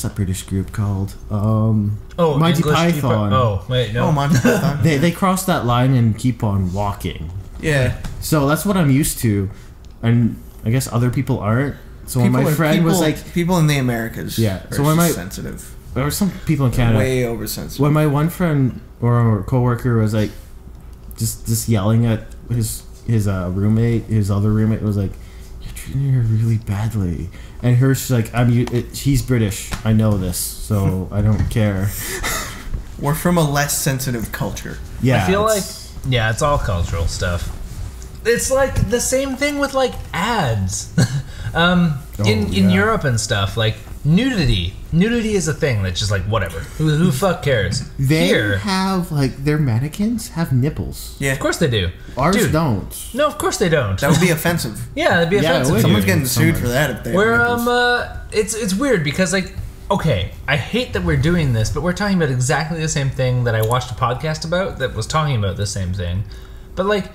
that British group called? Monty Python. Monty Python. They cross that line and keep on walking. Yeah. So that's what I'm used to, and I guess other people aren't. So when my friend was like... People in the Americas are sensitive. There were some people in Canada... Way oversensitive. When my one friend or coworker was like... Just yelling at his roommate, his other roommate was like, "You're treating her really badly." And she's like, he's British. I know this, so I don't care. We're from a less sensitive culture. Yeah. I feel like... Yeah, it's all cultural stuff. It's like the same thing with like ads in Europe and stuff. Like nudity is a thing that's just like whatever. Who fuck cares? They have like their mannequins have nipples. Yeah, of course they do. Ours don't. No, of course they don't. That would be offensive. Yeah, that'd be offensive. Someone's getting sued for that if they. It's weird because like, okay, I hate that we're doing this, but we're talking about exactly the same thing that I watched a podcast about that was talking about the same thing. But like,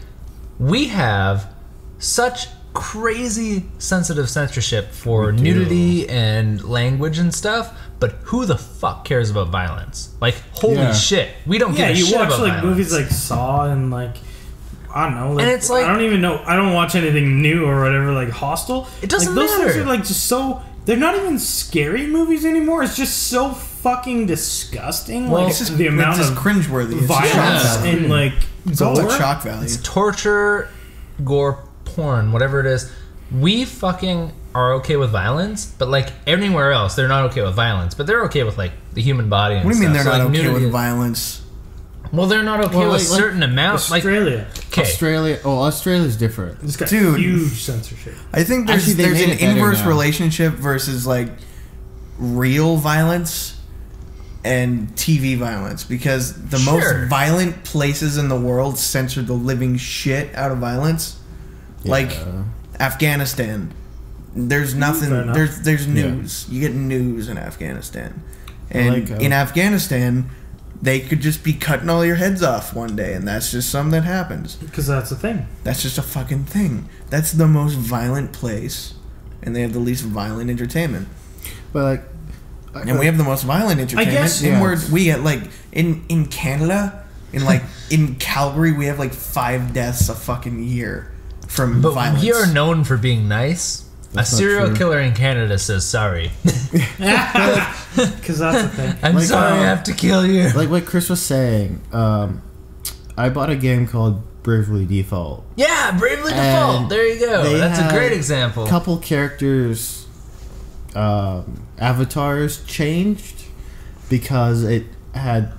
we have such crazy sensitive censorship for nudity and language and stuff, but who the fuck cares about violence? Like, holy shit, we don't give a shit about violence. You watch like movies like Saw and like, I don't know, like, and it's like, I don't even know, I don't watch anything new or whatever, like Hostel. It doesn't like, matter. Those things are like just so, they're not even scary movies anymore. It's just so fucking disgusting. Well, like the amount of cringeworthy violence and like it's all like shock value. It's torture, gore, porn, whatever it is. We fucking are okay with violence, but like anywhere else, they're not okay with violence. But they're okay with like the human body. And what do you mean stuff. they're not okay with violence? Well, they're not okay with certain amounts. Australia. Like, Australia's different. It's got Dude, huge censorship. I think there's an inverse relationship versus like real violence and TV violence, because the most violent places in the world censor the living shit out of violence. Yeah. Like Afghanistan, there's nothing. There's news. You get news in Afghanistan, and in Afghanistan, they could just be cutting all your heads off one day, and that's just something that happens. Because that's a thing. That's just a fucking thing. That's the most violent place, and they have the least violent entertainment. But and we have the most violent entertainment. I guess, we get like in Canada, in Calgary, we have like 5 deaths a fucking year from violence. We are known for being nice. That's a serial killer in Canada says sorry. Because that's the thing. I'm sorry, I have to kill you. Like what Chris was saying, I bought a game called Bravely Default. Yeah, Bravely Default. There you go. That's a great example. A couple characters' avatars changed because it had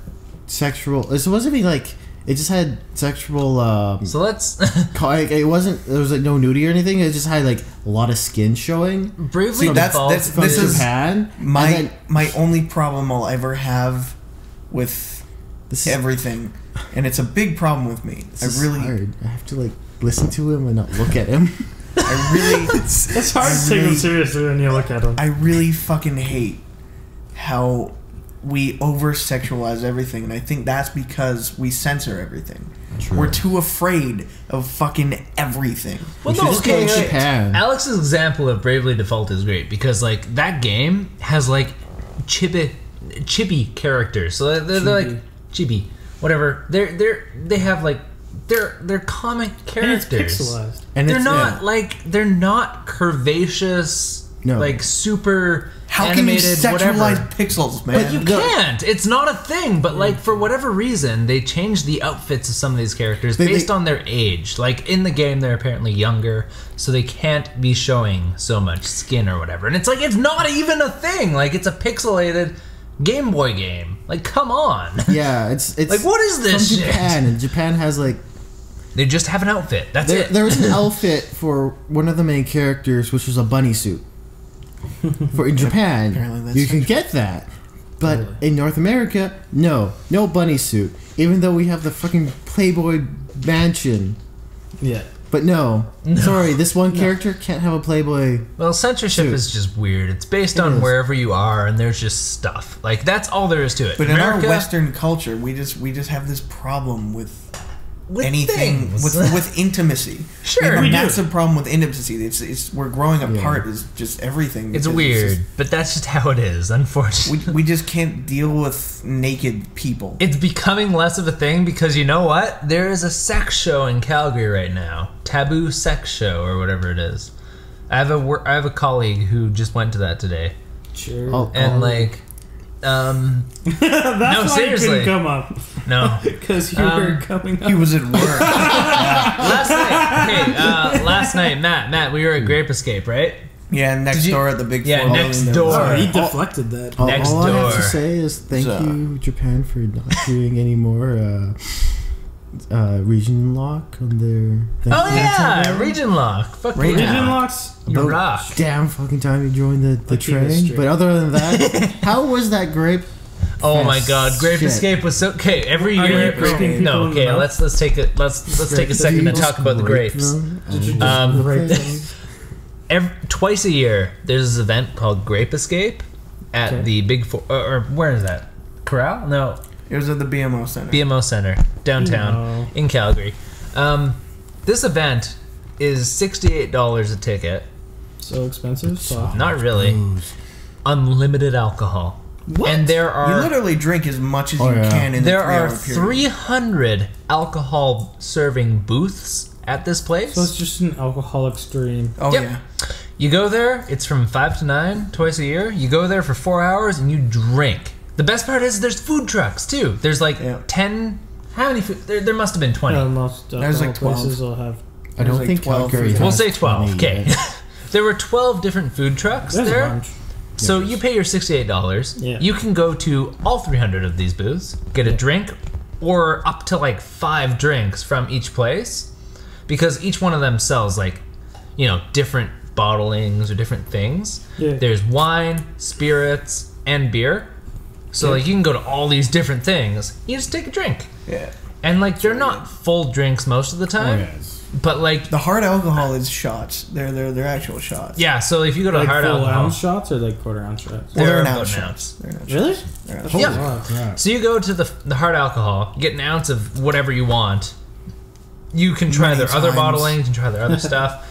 sexual. It wasn't even like. It just had sexual. So let's. It wasn't. There was like no nudity or anything. It just had like a lot of skin showing. Bravely Default. This is Japan. My only problem I'll ever have with everything, and it's a big problem with me. Hard. I have to like listen to him and not look at him. It's hard to take him seriously when you look at him. I really fucking hate how we over-sexualize everything, and I think that's because we censor everything. True. We're too afraid of fucking everything. Well, no, okay, Japan. Alex's example of Bravely Default is great because, like, that game has, like, chibi characters. So they're like chibi, whatever. They have like they're comic characters. And it's pixelized. And they're not like they're not curvaceous. No. Like super How animated, can you sexualize whatever. pixels, man? But you can't. It's not a thing. But like for whatever reason, they changed the outfits of some of these characters based on their age. Like in the game, they're apparently younger, so they can't be showing so much skin or whatever. And it's like it's not even a thing. Like it's a pixelated Game Boy game. Like come on. Yeah, it's like what is this from shit? Japan, and Japan has like. They just have an outfit. That's it. There was an outfit for one of the main characters, which was a bunny suit. For in Japan, you can get that, but in North America, no bunny suit. Even though we have the fucking Playboy mansion. Yeah. But no. Sorry, this one character can't have a Playboy. Well, censorship suit. is just weird. It's based on wherever you are, and there's just stuff. Like that's all there is to it. But America, in our Western culture, we just have this problem with anything with intimacy. Sure, we have a massive problem with intimacy. It's we're growing apart is just everything. It's weird, but that's just how it is. Unfortunately, we just can't deal with naked people. It's becoming less of a thing because you know what? There is a sex show in Calgary right now, Taboo Sex Show or whatever it is. I have a colleague who just went to that today. Sure, and like. That's no, why seriously. You couldn't come up. No, because you were coming up. He was at work. Last night, Matt, we were at Grape Escape, right? Yeah, next door at the Big 4. Yeah, next door. Oh, he deflected that. All I have to say is thank you, Japan, for not doing any more Region Lock on their... Oh yeah, Region Lock. Fuck Region yeah. Locks. You rock. Damn fucking time you joined the train. But other than that, how was that grape? Oh my god, Grape Escape was so okay. Every year, no. Okay, let's take a second to talk about the grapes. Twice a year, there's this event called Grape Escape at the Big Four. Or where is that? Corral? No. It was at the BMO Center. BMO Center, downtown in Calgary. This event is $68 a ticket. So expensive? Not really. Unlimited alcohol. What? And there are... You literally drink as much as you can in the 3 hour period. 300 alcohol serving booths at this place. So it's just an alcoholic stream. Oh, yeah. You go there, it's from 5 to 9 twice a year. You go there for 4 hours and you drink. The best part is there's food trucks too. There's like 10... How many food? There must have been 20. Yeah, most there's like 12. places will have... I don't think 12. We'll say 12. Okay. There were 12 different food trucks there. A bunch. So you pay your $68. Yeah. You can go to all 300 of these booths, get a drink, or up to like 5 drinks from each place, because each one of them sells like, different bottlings or different things. Yeah. There's wine, spirits, and beer. So like you can go to all these different things. You just take a drink. Yeah. And like they're not full drinks most of the time. But like the hard alcohol is shots. They're actual shots. Yeah, so if you go to like hard full alcohol ounce shots or like quarter ounce shots? Well, they're an ounce shots. Really? Yeah. So you go to the hard alcohol, get an ounce of whatever you want. You can try their other bottling, you can try their other stuff.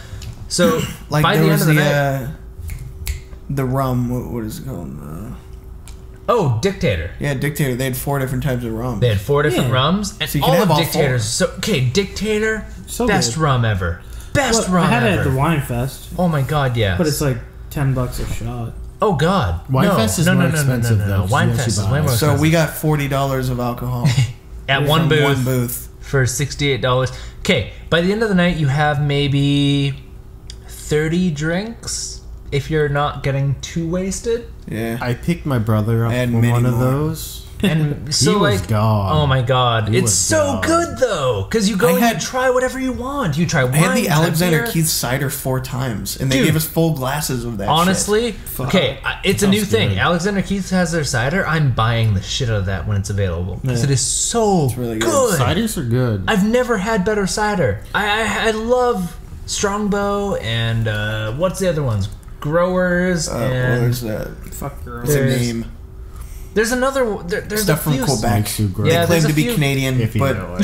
So like by the end of the night, the rum, what is it called? Dictator. Yeah, Dictator. They had 4 different types of rum. They had 4 different rums, and so you all can have of all Dictators. 4. So Dictator, so best good. rum ever. Best rum ever. I had it at the Wine Fest. Oh my god, yes. But it's like $10 a shot. Oh god. Winefest is more expensive though. Winefest is way more expensive. So we got $40 of alcohol at one booth for $68. Okay, by the end of the night you have maybe 30 drinks if you're not getting too wasted. Yeah. I picked my brother up from one of those. And so he was gone. Oh my god, it's so good though, because you go and you try whatever you want. You try wine. I had the Alexander Keith cider 4 times, and they gave us full glasses of that. Honestly, okay, it's a new thing. Alexander Keith has their cider. I'm buying the shit out of that when it's available because it is so really good. Ciders are good. I've never had better cider. I love Strongbow and what's the other ones? Growers and there's that. Fuck Growers. What's the name? There's another. There's stuff from Quebec. Yeah, they claim to be Canadian, but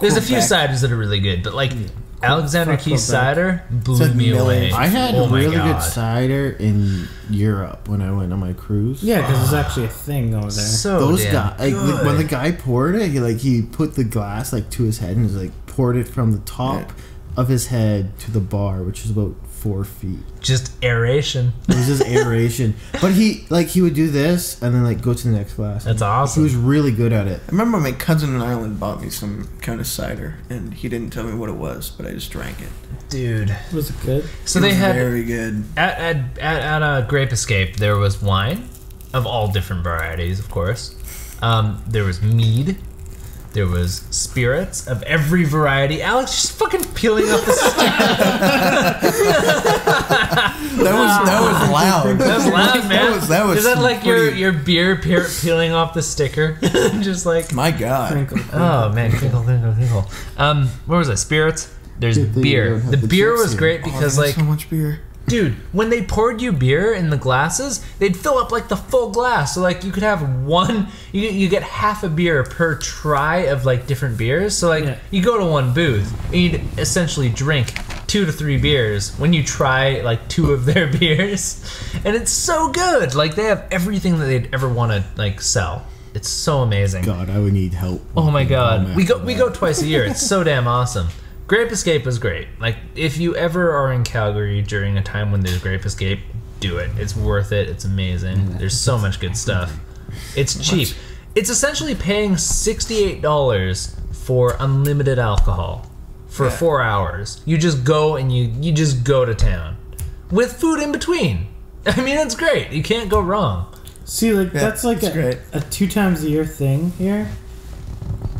there's a few ciders that are really good. But like Alexander Keith cider blew me away. I had really good cider in Europe when I went on my cruise. Yeah, because it's actually a thing over there. So those guys, like, when the guy poured it, he put the glass to his head and just poured it from the top of his head to the bar, which is about 4 feet. Just aeration. It was just aeration. But he would do this and then go to the next glass. That's awesome. He was really good at it. I remember my cousin in Ireland bought me some kind of cider, and he didn't tell me what it was, but I just drank it. Dude, was it good? So they had very good at a Grape Escape. There was wine of all different varieties, of course. There was mead. There was spirits of every variety. Alex just fucking peeling off the That was loud. That was loud, man. That was Is that like your beer peeling off the sticker? Just like my god. Crinkle. Oh man, crinkle. Where was that? Spirits. There's beer. The beer was great because so much beer. Dude, when they poured you beer in the glasses, they'd fill up the full glass. So you could have one, you get half a beer per try of different beers. So you go to one booth and you'd essentially drink 2 to 3 beers when you try 2 of their beers. And it's so good. They have everything that they'd ever want to sell. It's so amazing. God, I would need help. Oh my god. We go twice a year. It's so damn awesome. Grape Escape is great. If you ever are in Calgary during a time when there's Grape Escape, do it. It's worth it. It's amazing. There's so much good stuff. It's cheap. It's essentially paying $68 for unlimited alcohol for 4 hours. You just go and you just go to town with food in between. I mean, it's great. You can't go wrong. See, that's great. A 2 times a year thing here.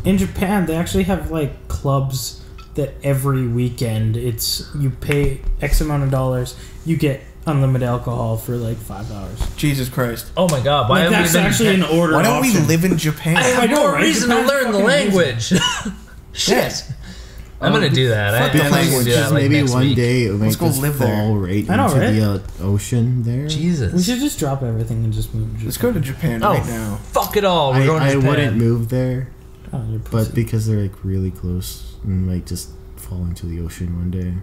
in Japan, they actually have like clubs that every weekend you pay X amount of dollars, you get unlimited alcohol for like 5 hours. Jesus Christ! Oh my God! Why that's actually an order? Why don't option. we live in Japan? I have more reason to learn the language. Shit. I'm gonna do that. Fuck the language. That, like, maybe next one week. day it might Let's go just live fall there. right I know, into the ocean there. Jesus. We should just drop everything and just move to Japan. Let's go to Japan right now. Fuck it all. We're going to I Japan. wouldn't move there, Oh, you're but pussy. because they're like really close and might just fall into the ocean one day.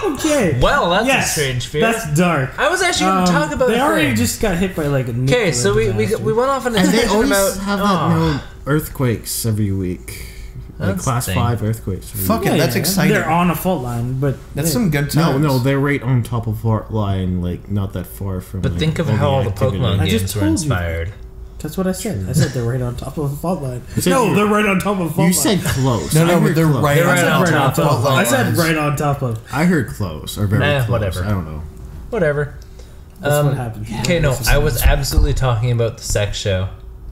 Okay. Well, that's Yes, a strange fear. That's dark. I was actually going to talk about They a already thing. just got hit by like a nuclear Okay, so we went off on a And they tangent always about have that no earthquakes every week. Like That's class the thing. 5 earthquakes. every Fuck week. it, that's exciting. They're on a fault line, but That's hey, some good times. No, they're right on top of fault line, like not that far from. But like, think of all how all the activity. Pokemon I just games were told you. inspired. That's what I said. I said they're right on top of a fault line. said No, you- they're right on top of a fault line. You said close. No, I but heard they're close. right They're on right top on of top fault of- I said lines. right on top of. I heard close or very close. Whatever. I don't know. Whatever. That's what happened. Okay, no, I was absolutely talking about the sex show.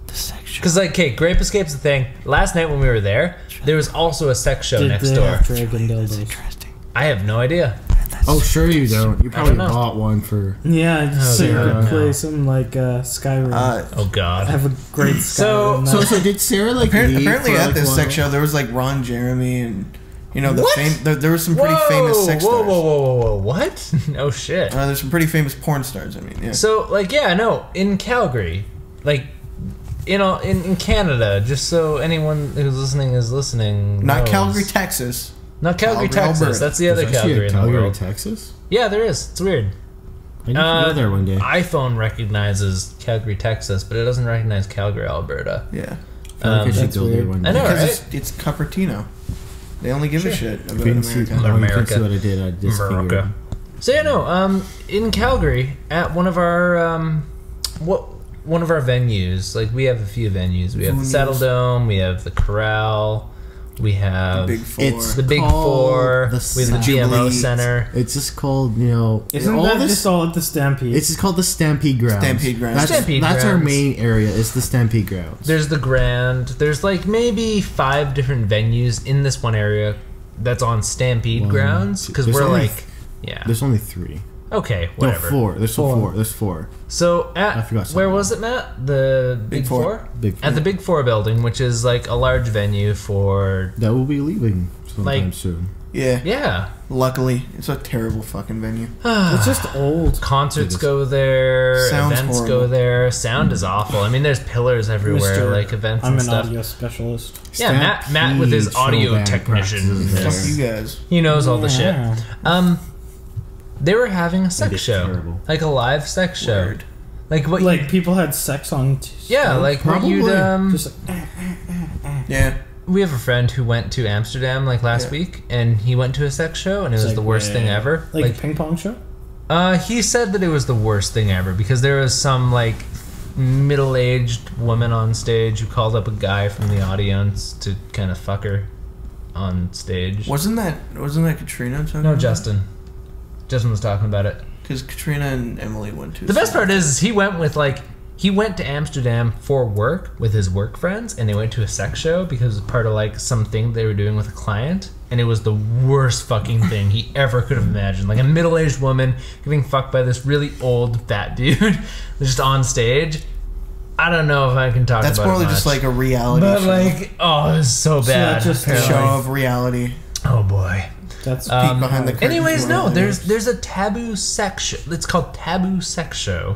The section. Because, like, okay, Grape Escape's the thing. Last night when we were there was also a sex show Did next they door. have dragon dildos? Interesting. I have no idea. Oh, sure you don't. You probably don't know. bought one for. Yeah, so you dear. could play some like Skyrim. Oh, God. have a great So- Skyrim. So did Sarah like leave Apparently for, at like, this one- sex show there was like Ron Jeremy and the What? there was some pretty famous sex whoa, stars. whoa, what? Oh, shit. There's some pretty famous porn stars. I mean, yeah. So, like, yeah, no, in Calgary, like, in Canada, just so anyone who's listening is listening. Not knows. Calgary, Texas. Not Calgary, Calgary, Texas. Alberta. That's the other There's actually Calgary a in the Calgary, world. Texas. Yeah, there is. It's weird. I need to go there one day. iPhone recognizes Calgary, Texas, but it doesn't recognize Calgary, Alberta. Yeah. I feel like I should That's go there weird. one day. I know, Because right? it's Cupertino. They only give a shit If about you didn't see, America. you America. couldn't see what I did. I just America. figured. So yeah, no. In Calgary, at one of our one of our venues, like we have a few venues. We have the Venues. Saddle Dome. We have the Corral. We have Big Four. It's the Big called Four. the We have the GMO Jubilee. Center. It's just called, Isn't all that this. just all at the Stampede? It's just called the Stampede Grounds. Stampede Grounds. That's, Stampede that's our Grounds. main area. It's the Stampede Grounds. There's the Grand. There's like maybe 5 different venues in this one area that's on Stampede One, grounds two- because there's we're only like, yeah, There's only 3. okay, whatever. No, 4. There's 4. There's 4. So I at forgot where something. was it, Matt? The Big Four? Big At the Big Four building, which is like a large venue for That will be leaving sometime Like- soon. Yeah. yeah. Luckily, it's a terrible fucking venue. It's just old. Concerts go there, Sounds events horrible. go there. Sound is awful. I mean, there's pillars everywhere, Mr. like events I'm and an stuff. audio specialist. Yeah, Matt with his Stampede audio showband technician. practices there. Fuck you guys. He knows all the shit. Yeah. They were having a sex is show, terrible. like a live sex show, Word. like what? Like people had sex on. yeah, like what Probably. you'd Just like, Yeah. We have a friend who went to Amsterdam like last week, and he went to a sex show, and it was like, the worst thing ever. like a ping pong show. He said that it was the worst thing ever because there was some like middle-aged woman on stage who called up a guy from the audience to kind of fuck her on stage. Wasn't that Katrina talking No, about Justin. Justin was talking about it. Because Katrina and Emily went to. The best part is he went to Amsterdam for work with his work friends, and they went to a sex show because it was part of like something they were doing with a client, and it was the worst fucking thing he ever could have imagined. Like a middle-aged woman getting fucked by this really old fat dude just on stage. I don't know if I can talk That's about probably it much, just like a reality but show. like, oh, it was so bad. that's just a Yeah. show of reality. Oh boy. That's Peek behind the curtain. Anyways, no, there's a taboo sex show. It's called Taboo Sex Show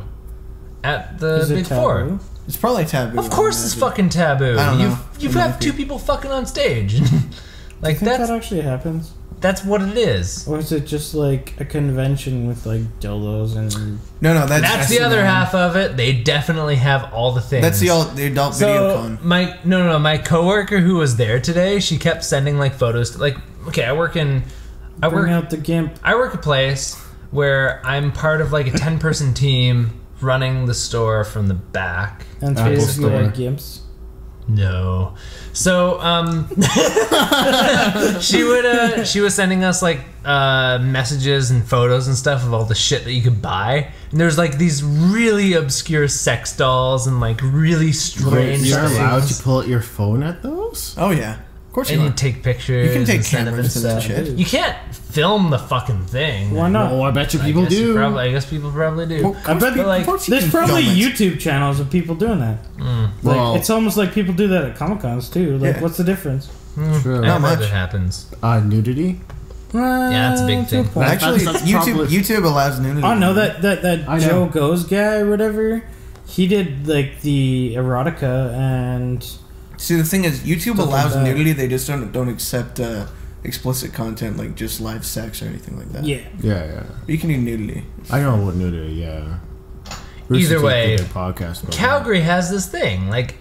at the Is it Big taboo? Four. It's probably taboo. Of course, it's fucking taboo. I don't know. You It might have be. 2 people fucking on stage. Like I think that's that actually happens, that's what it is. or is it just like a convention with like dildos and? No, That's the other half of it. They definitely have all the things. That's the adult video con. my coworker who was there today, she kept sending like photos. Like, okay, I work Bring out the gimp. I work a place where I'm part of like a 10-person team running the store from the back. And Apple basically Store. like gimps. No. So she was sending us like messages and photos and stuff of all the shit that you could buy, and there's like these really obscure sex dolls and like really strange. You're allowed to pull out your phone at those? Oh yeah, of course. And you take pictures. You can take and send cameras them to and that stuff. shit. You can't film the fucking thing. Why not? Oh, I bet you people do. I guess people probably do. Well, I bet like, there's probably YouTube channels of people doing that. Well, It's almost like people do that at Comic Cons too. Like, Yeah. what's the difference? true. Not much. It happens. Nudity? Yeah, that's a big thing. Actually, That's YouTube allows nudity. Oh no, that I Joe know. Goes guy or whatever. He did like the erotica and. See, the thing is, YouTube Stuff allows like that. nudity. They just don't accept explicit content like just live sex or anything like that. Yeah. Yeah. You can do nudity. I know what nudity, yeah. Either way, podcast about Calgary has this thing. Like,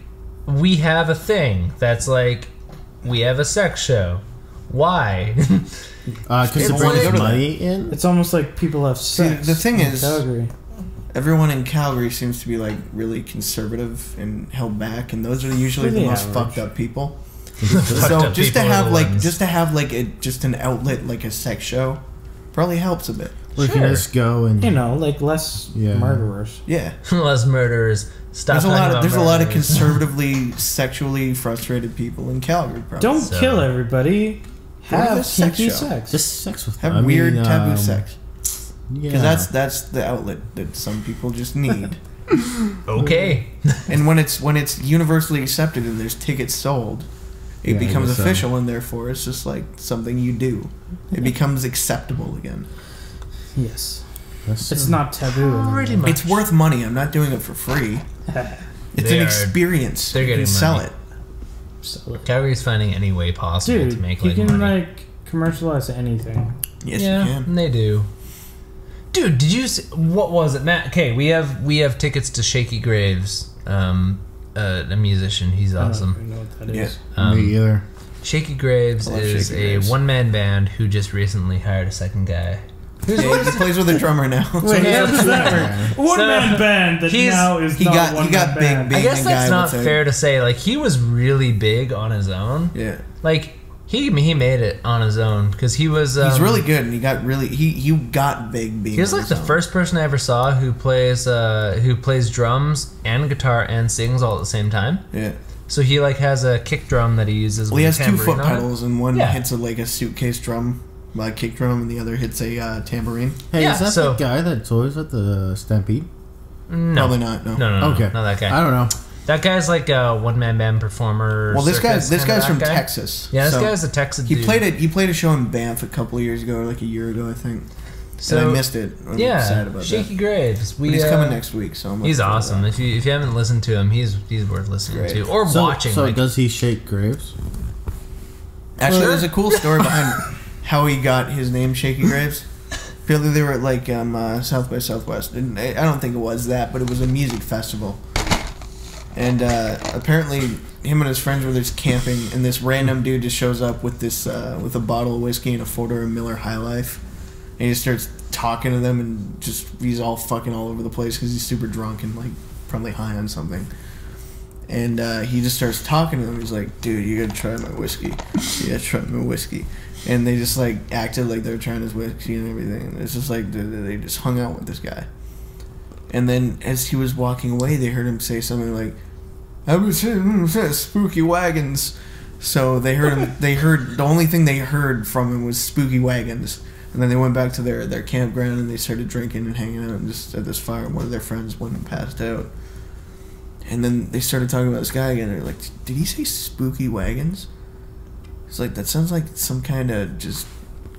we have a thing that's like, we have a sex show. Why? because it It's brings like- money in. It's almost like people have sex. the thing in is- Calgary. Everyone in Calgary seems to be like really conservative and held back, and those are usually the Pretty most average. fucked up people. Fucked So up just to people are have the like ones. just an outlet like a sex show probably helps a bit. We can Sure. just go and You know, like less Yeah. murderers. Yeah. Less murderers. Stop. There's a lot of murderers. conservatively sexually frustrated people in Calgary. Probably. Don't So- kill everybody. Go to Have the sex kinky show. sex. just sex with have them. weird taboo sex Yeah. because that's the outlet that some people just need. Okay. And when it's universally accepted and there's tickets sold, it Yeah, I becomes guess so. official, and therefore it's just like something you do. It becomes acceptable again. Yes. That's It's not taboo anymore. Pretty much. It's worth money. I'm not doing it for free. It's They an are- experience. they're You can getting sell money. it. So, Calgary's finding any way possible dude, to make you like can money. like commercialize anything. Yes, yeah, you can. they do. Dude, did you see, what was it, Matt? Okay, we have tickets to Shaky Graves, a musician. He's I don't awesome. even know what that Yeah. is. me either. Shaky Graves I love is Shaky a Graves. one-man band who just recently hired a second guy. Yeah, he plays with a drummer now. Wait, how does that work? One man band that he's- now is he not got- one he got man big, band. big. I guess Being a that's guy not with a- fair to say. Like, he was really big on his own. Yeah, Like, he made it on his own because he was. he's really good, and he got big. Being He was on like his the own. first person I ever saw who plays drums and guitar and sings all at the same time. Yeah. So he like has a kick drum that he uses. Well, he with has a two tambourine foot on it. pedals, and one Yeah. hits like a suitcase drum, like kick drum, and the other hits a tambourine. Hey, Yeah, is that so- the guy that's always at the Stampede? No. Probably not. No. No, Okay. not that guy. I don't know. That guy's like a one-man band performer. Well, this circus guy's kinda from that guy. Texas. Yeah, this so guy's a Texas He dude. played a show in Banff a couple of years ago, or like a year ago, I think. So and I missed it. I'm yeah, sad about Shaky that. Graves. But he's coming next week, so I'm He's looking forward to awesome. that. If you haven't listened to him, he's worth listening Great. to or So, watching. So like, does he shake graves? Actually, there's a cool story behind how he got his name, Shaky Graves. Apparently, they were at like South by Southwest, and I don't think it was that, but it was a music festival. And apparently, him and his friends were just camping, and this random dude just shows up with this with a bottle of whiskey and a photo of Miller High Life, and he just starts talking to them, and just he's all fucking all over the place because he's super drunk and like probably high on something. And he just starts talking to them. He's like, "Dude, you gotta try my whiskey. You gotta try my whiskey." And they just like acted like they were trying his whiskey and everything. And it's just like they just hung out with this guy. And then as he was walking away, they heard him say something like, "I was spooky wagons." So they heard him. They heard the only thing they heard from him was spooky wagons. And then they went back to their campground and they started drinking and hanging out and just at this fire. One of their friends went and passed out. And then they started talking about this guy again. They're like, "Did he say spooky wagons?" It's like, that sounds like some kind of just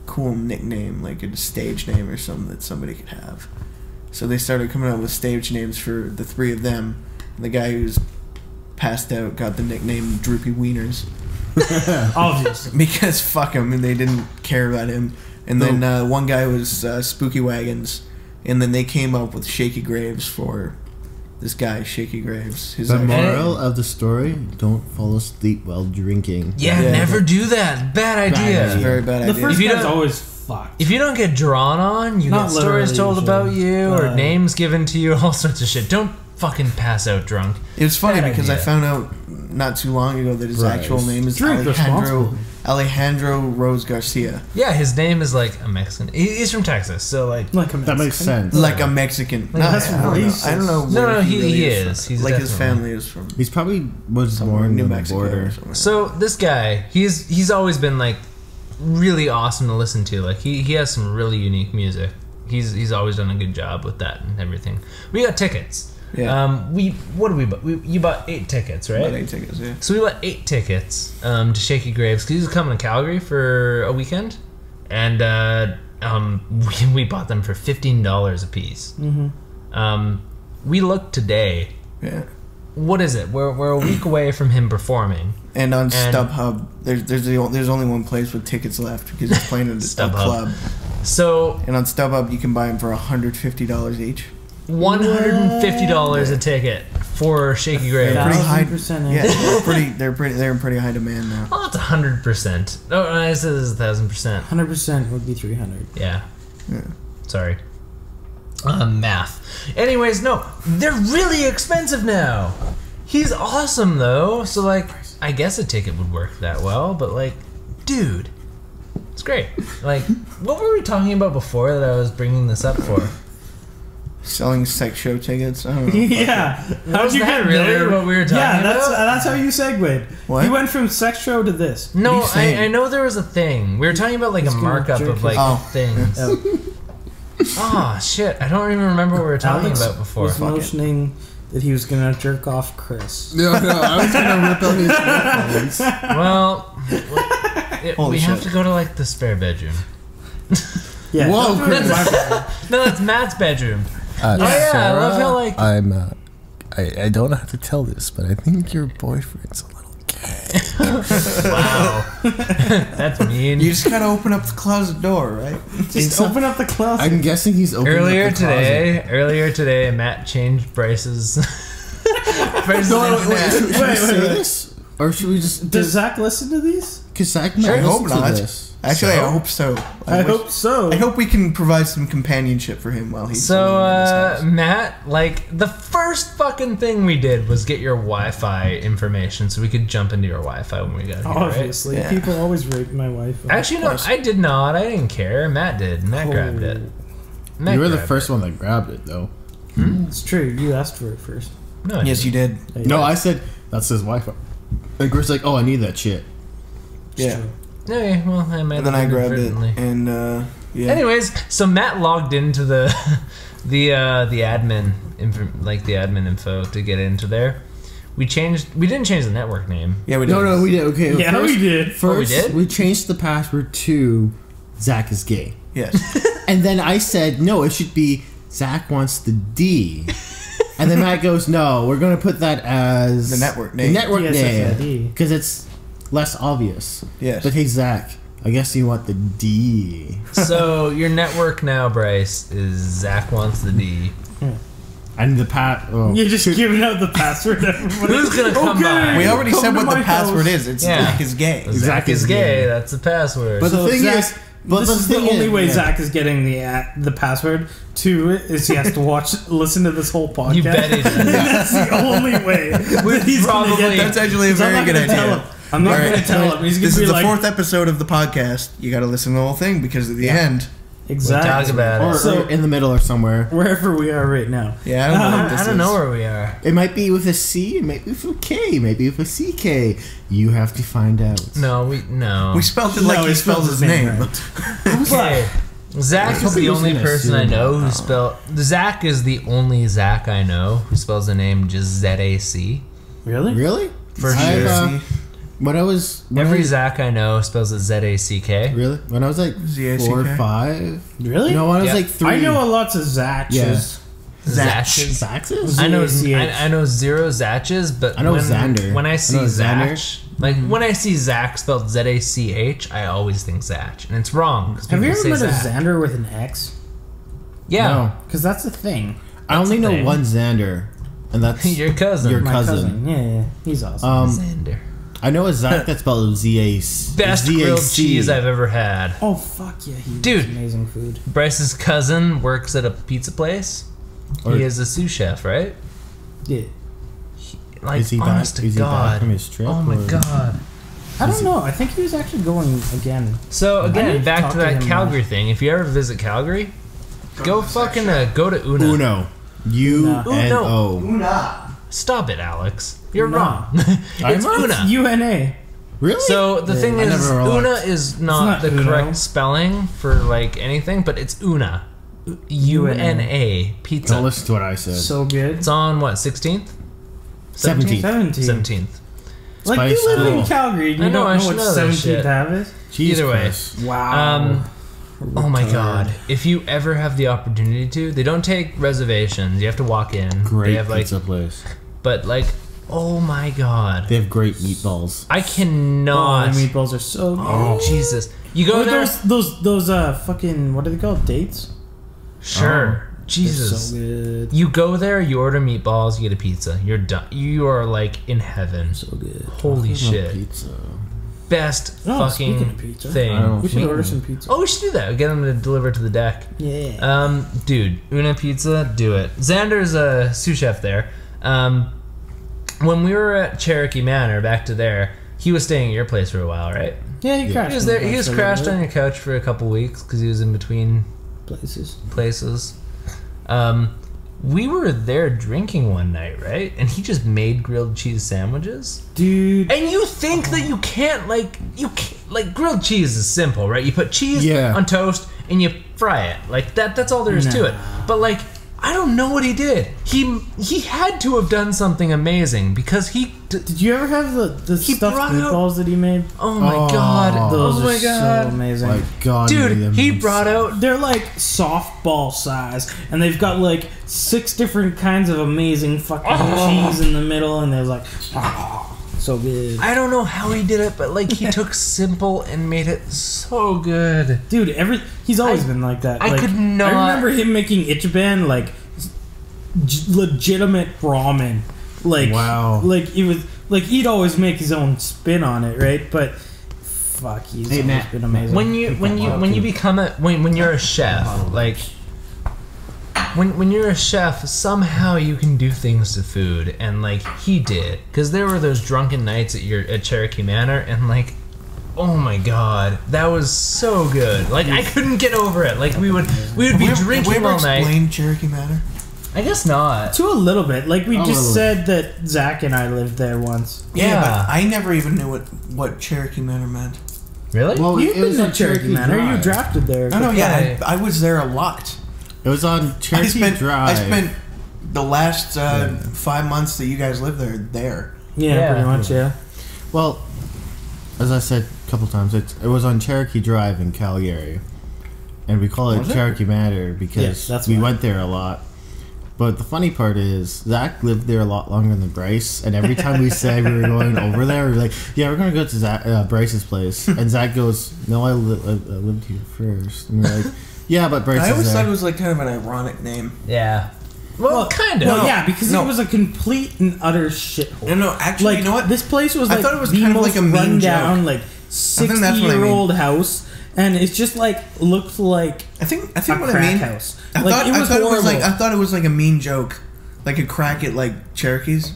cool nickname, like a stage name or something that somebody could have. So they started coming up with stage names for the three of them. And the guy who's passed out got the nickname Droopy Wieners. Obviously. Because fuck him, and they didn't care about him. And then one guy was Spooky Wagons. And then they came up with Shaky Graves for this guy, Shaky Graves. The moral of the story: don't fall asleep while drinking. yeah, Yeah. never do that. Bad idea. It's a very bad The idea. first If you guy's don't- always fucked. If you don't get drawn on, you Not get stories literally, told usually, about you or but- names given to you, all sorts of shit. Don't fucking pass out drunk. It was funny Bad because idea. I found out not too long ago that his actual name is Alejandro Rose Garcia. Yeah, his name is like a Mexican. He's from Texas, so like a Mexican. That makes sense. Like a Mexican. That's racist. I don't know. No, he really is. From. He's like his definitely. family is from. He's probably was born New near the Mexico border. or somewhere. So this guy, he's always been like really awesome to listen to. Like he has some really unique music. He's always done a good job with that and everything. We got tickets. Yeah. What did we buy? You bought 8 tickets, right? About 8 tickets, yeah. So we bought 8 tickets to Shaky Graves because he was coming to Calgary for a weekend, and we bought them for $15 a piece. Mm-hmm. We looked today. Yeah. What is it? We're a week away from him performing. And on StubHub, there's only one place with tickets left because he's playing at a club. So and on StubHub, you can buy them for $150 each. $150 a ticket for Shaky Graves. They're pretty high. 1,000%. Yeah, they're in pretty high demand now. Oh, it's 100%. Oh, I said it's 1,000%. 100% would be 300. Yeah. Sorry. Math. Anyways, no, they're really expensive now. He's awesome though, so like, I guess a ticket would work that well, but like, dude, it's great. Like, what were we talking about before that I was bringing this up for? Selling sex show tickets. I don't know. Yeah. How'd you get really there? what we were talking about? Yeah, that's how you segued. What? You went from sex show to this. No, I know there was a thing. We were talking about like a markup of like things. Oh shit! I don't even remember what we were talking Alex about before. was mentioning that he was gonna jerk off Chris. No, I was gonna rip out his headphones. Well, we have to go to like the spare bedroom. Yeah. Whoa, No, that's Matt's bedroom. Sarah, I love how like I don't have to tell this, but I think your boyfriend's a little gay. Wow, that's mean. You just gotta open up the closet door, right? Just open up the closet. I'm guessing he's opening Earlier up the closet. today, Matt changed Bryce's. Bryce's No, internet. should we say this? Or should we just... Does Zach listen to these? Because Zach I might hope listen to not. this. Actually, I hope so. I hope so. I hope we can provide some companionship for him while he's So, alone in his house. Matt, like, the first fucking thing we did was get your Wi-Fi information so we could jump into your Wi-Fi when we got here, Obviously. Yeah. People always rape my wife. right? Actually, no, I did not. I didn't care. Matt did. Matt grabbed it. Matt You were the grabbed first it. one that grabbed it, though. It's true. You asked for it first. No, I Yes, didn't. you did. No, I said, that's his Wi-Fi. And Chris like, oh, I need that shit. Yeah. Okay, well, I might And then have I grabbed it, inadvertently. and yeah. Anyways, so Matt logged into the admin the admin info to get into there. We didn't change the network name. Yeah, we did. No, we did. Okay, Yeah, first, we did. First, we did? we changed the password to Zach is gay. Yes. And then I said, no, it should be Zach wants the D. And then Matt goes, no, we're going to put that as... The network name. The network TSSID. name. Because it's less obvious. Yes. But hey, Zach, I guess you want the D. So your network now, Bryce, is Zach wants the D. And the You're just giving out the password. Everybody. Who's gonna come by? We already Come said to what the my password house. is. It's Yeah. Zach is gay. Zach is gay. That's the password. But So the thing Zach- is... But this the is the thing only way yeah. Zach is getting the password to it is he has to listen to this whole podcast. You bet he does. That's the only way. that he's gonna probably- get That's actually a 'Cause I'm very not good gonna idea. tell him. I'm not All going right. to tell him. He's going This to is be the like, 4th episode of the podcast. You got to listen to the whole thing because at the end, exactly. We'll talk about Or, it. So- or in the middle or somewhere. Wherever we are right now. yeah, I don't know. What this I don't is. know where we are. It might be with a C, it might be with a K, maybe with a CK. You have to find out. No. We spelled it like No, he spells his name. right. Okay. Zach is hoping the he was only gonna person I assume know that. who spell. Zach is the only Zach I know who spells the name just ZAC. Really? Really? For I've, sure. When I was... when Every I- Zach I know spells it ZACK. Really? When I was like ZACK? 4 or 5? Really? No, when I was Yeah. like 3. I know lots of Zachs. Yeah. Zatches. Zaxes? I know ZACH. I know 0 Zatches, but I know Xander. When I I see know Xander. Zach, like when I see Zach spelled ZACH, I always think Zach, and it's wrong. 'cause Have you people ever say met a Zach. Xander with an X? Yeah, No. Because that's a thing. I only a know thing. one Xander, and that's your cousin. Your My cousin. Yeah. He's awesome. Xander. I know a Zach that's spelled Z-A-C. Best grilled cheese I've ever had. oh, fuck yeah. He Dude. makes amazing food. Bryce's cousin works at a pizza place. Or- He is a sous chef, right? Yeah. Like, is he honest back? to Is he God. back from his trip? Oh my or? God. I don't know. I think he was actually going again. So I need again, to back talk to to that him Calgary thing. If you ever visit Calgary, go fucking go to Una. Uno. U-N-O. Una. Stop it, Alex. You're Una. wrong. It's wrong? Una. UNA. Really? So the thing I is, never Una realized. is not not the Uno. correct spelling for like anything, but it's Una. UNA pizza. Don't listen to what I said. So good. It's on what, 16th? 17th. 17th. Like, Spice you live in Girl. Calgary and I you know, I don't know should what know that 17th shit. Ave is? Jesus Either way. Christ. Wow. Oh my Retarded. God! If you ever have the opportunity to, they don't take reservations. You have to walk in. Great They have like, pizza place. but like, oh my God! They have great meatballs. I Oh, cannot. the meatballs are so good. Oh Jesus! You go What there. are those fucking, what are they called? Dates? Sure. They're Jesus. so good. You go there. You order meatballs. You get a pizza. You're done. You are like in heaven. So good. Holy I love shit! Pizza. Best Oh, speaking fucking of pizza. thing. I don't We should Me- order some pizza. Oh, we should do that. Get them to deliver to the deck. Yeah. Dude, Una Pizza, do it. Xander's a sous chef there. When we were at Cherokee Manor, back to there, he was staying at your place for a while, right? Yeah, he crashed. He was there. He was crashed on your couch for a couple weeks because he was in between places. We were there drinking one night, right? And he just made grilled cheese sandwiches. Dude. And you think that you can't, like grilled cheese is simple, right? You put cheese on toast and you fry it. Like that's all there is to it. But like, I don't know what he did. He had to have done something amazing because he Did you ever have the stuffed meatballs that he made? Oh my God. Those oh my are God. so amazing. My God, Dude, he brought out They're like softball size, and they've got like 6 different kinds of amazing fucking cheese in the middle, and there's like, so good. I don't know how he did it, but like he took simple and made it so good. Dude, he's always been like that. I Like, could not- I remember him making Ichiban like legitimate ramen. Like, Wow. Like it was like he'd always make his own spin on it, right? But fuck, he's always been amazing. When you become when you're a chef, like when you're a chef, somehow you can do things to food, and like he did, because there were those drunken nights at Cherokee Manor, and like, oh my God, that was so good. Like I couldn't get over it. Like we would be drinking have we ever all night. explained Cherokee Manor? I guess not. To a little bit, like we A just little. said that Zach and I lived there once. Yeah, Yeah. but I never even knew what Cherokee Manor meant. Really? Well, You've it was been on to Cherokee Manor. You Drive. drafted there. I know, yeah, Okay. I was there a lot. It was on Cherokee Drive. I spent the last 5 months that you guys lived there. Yeah, pretty much. Yeah. Well, as I said a couple times, it was on Cherokee Drive in Calgary, and we call it Was it? Cherokee Manor because Yes, that's we why. went there a lot. But the funny part is, Zach lived there a lot longer than Bryce, and every time we said we were going over there, we were like, "Yeah, we're going to go to Bryce's place," and Zach goes, "No, I lived here first," and we're like, "Yeah, but Bryce." I is always there. thought it was like kind of an ironic name. Yeah. Well, kind of. Well, yeah, because No. it was a complete and utter shithole. No, actually, Like, you know what? this place was I like thought it was the kind of most like a mean rundown, joke. like think that's what I mean. 60-year-old house, and it's just like looked like I think a what crack I mean. house. I Like, thought it was horrible. I thought it was like a mean joke, like a crack at like Cherokees.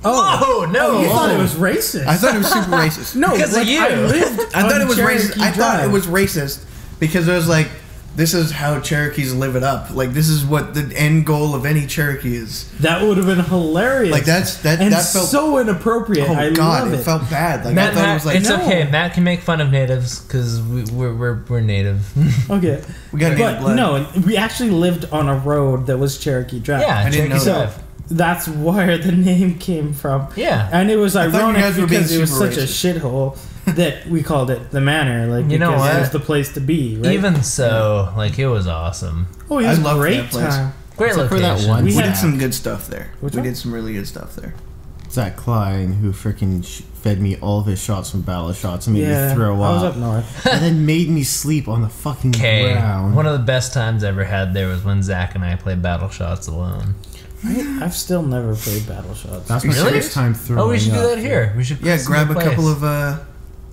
Oh no! You thought it was racist. I thought it was super racist. no, Because of like, you. I lived I thought on it was racist. Cherokee I thought it Drive. was racist because it was like, this is how Cherokees live it up. Like this is what the end goal of any Cherokee is. That would have been hilarious. Like that and that felt so inappropriate. Oh I God, love it felt bad. Like Matt, I thought it was like it's No. okay. Matt can make fun of natives because we're native. Okay, we got native but blood. no, we actually lived on a road that was Cherokee Drive. Yeah, I didn't know Cherokee that. Drive. That's where the name came from. Yeah. And it was thought you ironic guys were being because it was super such a shithole that we called it the Manor. Like, You know because what? it was the place to be. Right? Even so, like it was awesome. Oh, it was I loved great that place. time. Great Except for location. that one We We had- did some good stuff there. Which We one? did some really good stuff there. Zach Klein, who freaking fed me all of his shots from battle shots and made Yeah, me throw I was up, up north. and then made me sleep on the fucking Okay, ground. one of the best times I ever had there was when Zach and I played Battle Shots alone. I've still never played Battle Shots. That's my Really? first time throwing Oh, we should do up. that here. We should Yeah, put some grab a place. couple of.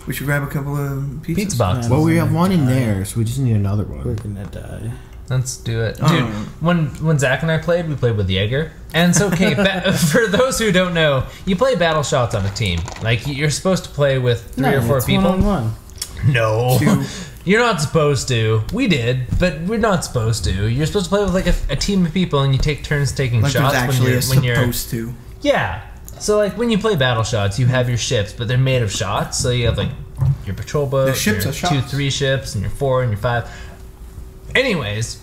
We should grab a couple of pizzas. pizza boxes. Well, we have one in there, so we just need another We're one. gonna die. Let's do it, dude. When Zach and I played, we played with Jaeger, and so for those who don't know, you play battle shots on a team. Like you're supposed to play with 3 or 4 people. 1-on-1. No, you're not supposed to. We did, but we're not supposed to. You're supposed to play with like a team of people, and you take turns taking shots. When you're supposed to. Yeah. So like when you play battle shots, you have your ships, but they're made of shots. So you have like your patrol boat, your 2-3 ships, and your 4 and your 5. Anyways,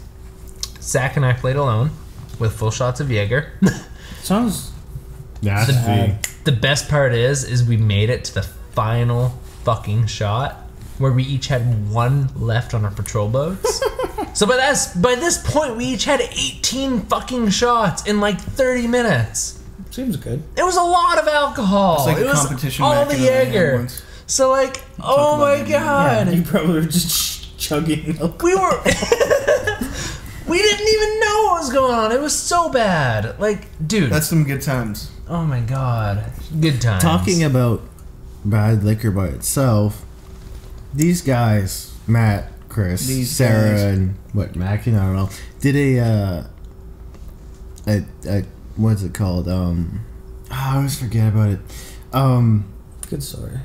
Zach and I played alone with full shots of Jaeger. Sounds nasty. The best part is we made it to the final fucking shot where we each had 1 left on our patrol boats. So by this point, we each had 18 fucking shots in like 30 minutes. Seems good. It was a lot of alcohol. It's like it a was competition all the Jaeger. So like, oh my god. Yeah, you probably were just chugging milk. We were... We didn't even know what was going on. It was so bad. Like, dude. That's some good times. Oh my god. Good times. Talking about bad liquor by itself, these guys, Matt, Chris, Sarah, and Mac, I don't know, did a what's it called? I always forget about it. Good story.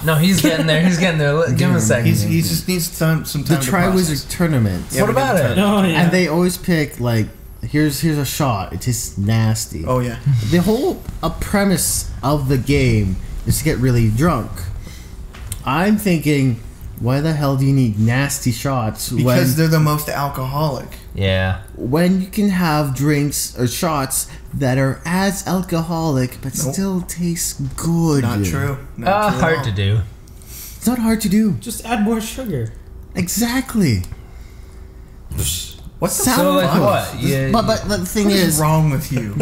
No, he's getting there. He's getting there. Give him a second. He just needs some time. The Tri-Wizard tournament. Yeah, what about it? Oh, yeah. And they always pick like, here's a shot. It tastes nasty. Oh yeah. The whole premise of the game is to get really drunk. I'm thinking, why the hell do you need nasty shots? Because they're the most alcoholic. Yeah. When you can have drinks or shots that are as alcoholic but still taste good. Not true. Not true hard to do. It's not hard to do. Just add more sugar. Exactly. What the So like what? Yeah. But the thing What is, is wrong with you?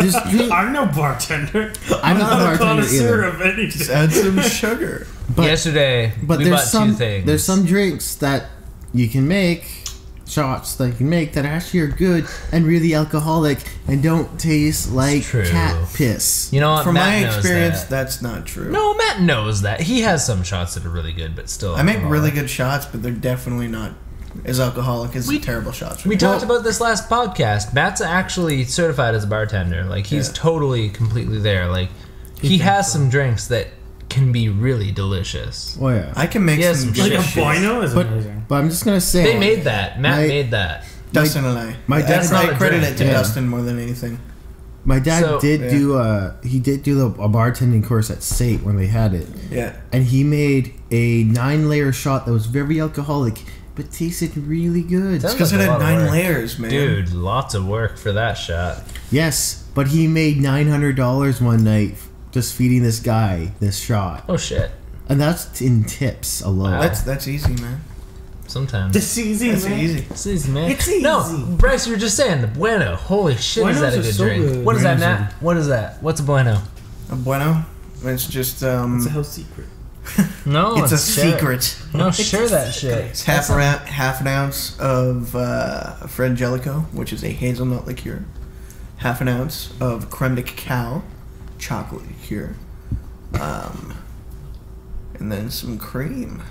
I'm no bartender. I'm not a bartender connoisseur either. of anything. Just add some sugar. But, Yesterday, we bought 2 things. There's some drinks that you can make, shots that you can make that actually are good and really alcoholic and don't taste like cat piss. You know what? From Matt my knows experience, that. that's not true. No, Matt knows that. He has some shots that are really good, but still. I make really good shots, but they're definitely not as alcoholic as the terrible shots. We talked about this last podcast. Matt's actually certified as a bartender. Like, he's totally, completely there. Like, he has some drinks that can be really delicious. Oh yeah, I can make some like a Bueno is amazing. but I'm just gonna say They made that. Matt made that. Dustin and I. I credit it to Dustin more than anything. My dad did do a bartending course at SAIT when they had it. Yeah. And he made a 9-layer shot that was very alcoholic but tasted really good. It's because it had 9 layers, man. Dude, lots of work for that shot. Yes, but he made $900 one night just feeding this guy this shot. Oh shit. And that's in tips alone. Wow. That's easy, man. Sometimes. It's easy, That's man. easy. It's easy, man. It's easy. No, Bryce, you were just saying the Bueno. Holy shit, is that a good drink? Good. What is that, Matt? What is that? What's a Bueno? A Bueno? It's just It's a health secret. No, it's a secret. No, share that shit. It's half an ounce of Frangelico, which is a hazelnut liqueur. Half an ounce of creme de cacao, chocolate liqueur. And then some cream.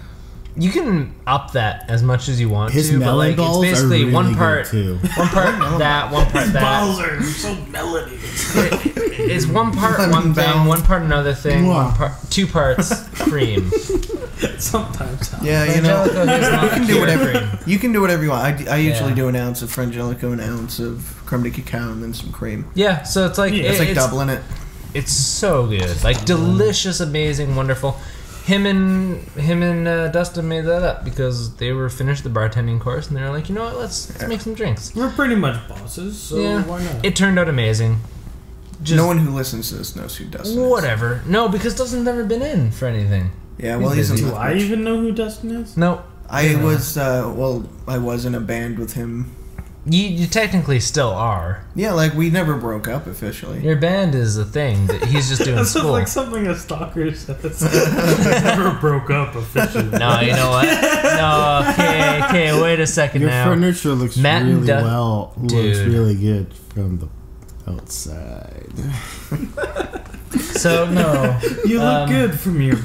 You can up that as much as you want His to, but melon like balls it's basically are really one part, good too. one part that, one part that. Balls are so melody. It's one part one thing, one part another thing, 2 parts cream. Sometimes. Yeah, you know, you can do whatever. You can do whatever you want. I usually do an ounce of Frangelico, an ounce of creme de cacao, and then some cream. Yeah, so it's like It's like doubling it. It's so good, like delicious, amazing, wonderful. Him and Dustin made that up because they were finished the bartending course and they were like, you know what, let's make some drinks. We're pretty much bosses, so why not? It turned out amazing. Just no one who listens to this knows who Dustin is. Whatever. No, because Dustin's never been in for anything. Yeah, well, he's in. Do I even know who Dustin is? No. I was I was in a band with him. You technically still are. Yeah, like we never broke up officially. Your band is a thing that he's just doing That school. sounds like something a stalker says. Never broke up officially. No, you know what? No, okay, wait a second Your now. furniture looks Matt really Dude. looks really good from the outside. So no, You look good from your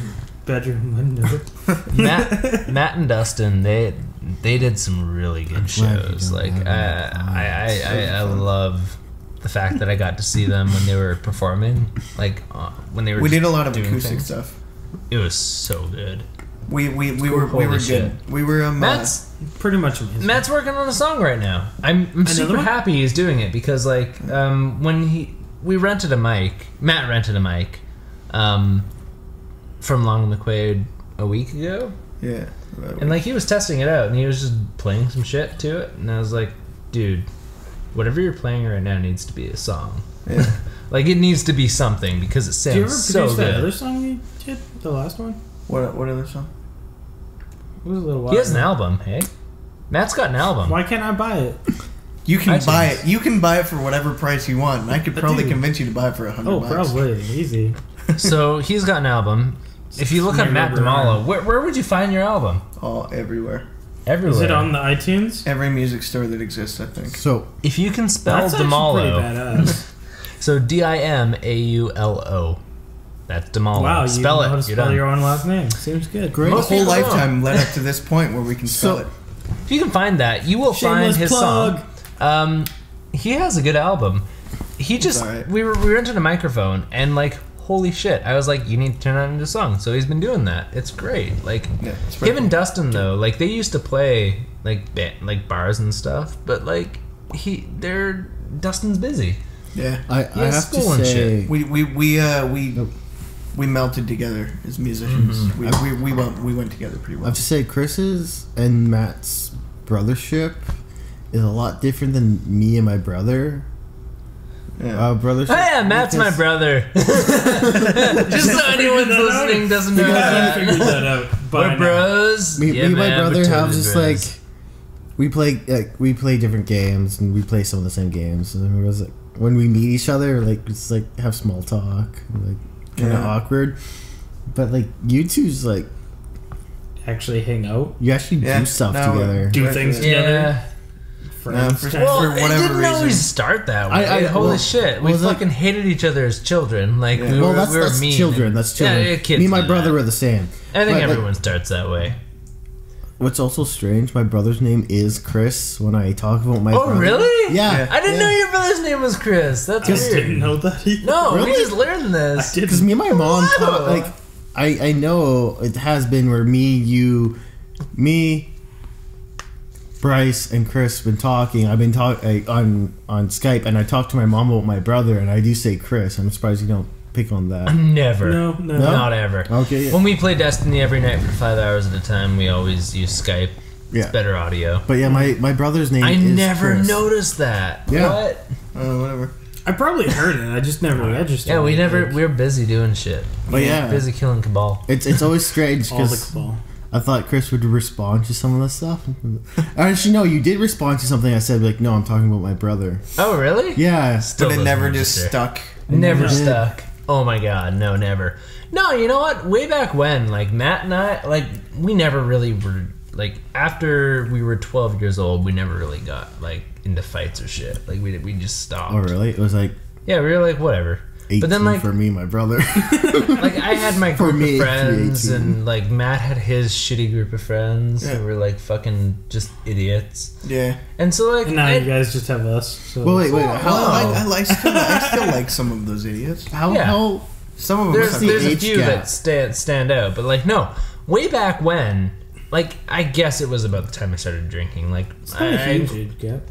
bedroom window. Matt and Dustin, they did some really good shows. Like I love the fact that I got to see them when they were performing. Like when they were. We did a lot of acoustic stuff. It was so good. We were good. We were Matt's pretty much amazing. Matt's working on a song right now. I'm super happy he's doing it because like when we rented a mic, Matt rented a mic from Long McQuaid a week ago. Yeah. And like he was testing it out and he was just playing some shit to it and I was like, dude, whatever you're playing right now needs to be a song. Yeah. Like it needs to be something because it sounds so good. Did you ever produce that other song you did? The last one? What other song? It was a little while. He has an album, hey? Matt's got an album. Why can't I buy it? You can buy it. You can buy it for whatever price you want. And I could probably convince you to buy it for $100. Oh, probably. Easy. So he's got an album. If you look up Matt DeMalo, where would you find your album? Oh, everywhere. Everywhere. Is it on the iTunes? Every music store that exists, I think. So if you can spell DeMalo, so DIMAULO. That's DeMalo. Wow, spell you know how to it. spell your own last name. Seems good. Great. My whole lifetime led up to this point where we can spell it. If you can find that, you will find his song. He has a good album. He just we rented a microphone and like holy shit, I was like, you need to turn that into a song. So he's been doing that. It's great. Like him and Dustin though, like they used to play like bars and stuff, but like Dustin's busy. Yeah, I have to say we melted together as musicians. We went together pretty well. I have to say Chris's and Matt's brothership is a lot different than me and my brother. Yeah. Brothership. Oh yeah, Matt's my brother. Just so anyone's listening doesn't know that. We're bros. Me and my brother have just like we play different games and we play some of the same games. And it was like when we meet each other, like just like have small talk, like kind of awkward. But like you two's like actually hang out. You actually do stuff together, do things together. For whatever it didn't always start that way. Holy shit, we fucking hated each other as children. Like we were mean. That's children. Yeah, kids me and my brother were the same. I think everyone starts that way. What's also strange, my brother's name is Chris when I talk about my brother. Oh, really? Yeah. I didn't know your brother's name was Chris. That's weird. Didn't know that either. No, we just learned this. Because me and my mom talk, like, I know it has been where me, Bryce, and Chris been talking. I've been talking on Skype, and I talk to my mom about my brother, and I do say Chris. I'm surprised you don't pick on that. Never. No? Not ever. Okay. Yeah. When we play Destiny every night for 5 hours at a time, we always use Skype. It's better audio. But yeah, my brother's name is I never Chris. noticed that. Yeah. What? Whatever. I probably heard it. I just never registered. Yeah, we're busy doing shit. But yeah. Busy killing Cabal. It's always strange all the because Cabal. I thought Chris would respond to some of this stuff. Actually, no, you did respond to something I said, like, no, I'm talking about my brother. Oh, really? Yeah. But it never just stuck. Never stuck. Oh my god, no, never. No, you know what? Way back when, like, Matt and I, like, we never really were, like, after we were 12 years old, we never really got, like, into fights or shit. Like, we just stopped. Oh, really? It was like... Yeah, we were like, whatever. 18 but then, like, for me, my brother. like, I had my group of friends, and, like, Matt had his shitty group of friends who were, like, fucking just idiots. Yeah. And so, like... And now you guys just have us. So. Well, wait. I still like some of those idiots. How some of them there's a few that stand out, but, like, no. Way back when, like, I guess it was about the time I started drinking. Like, it's not a huge age gap.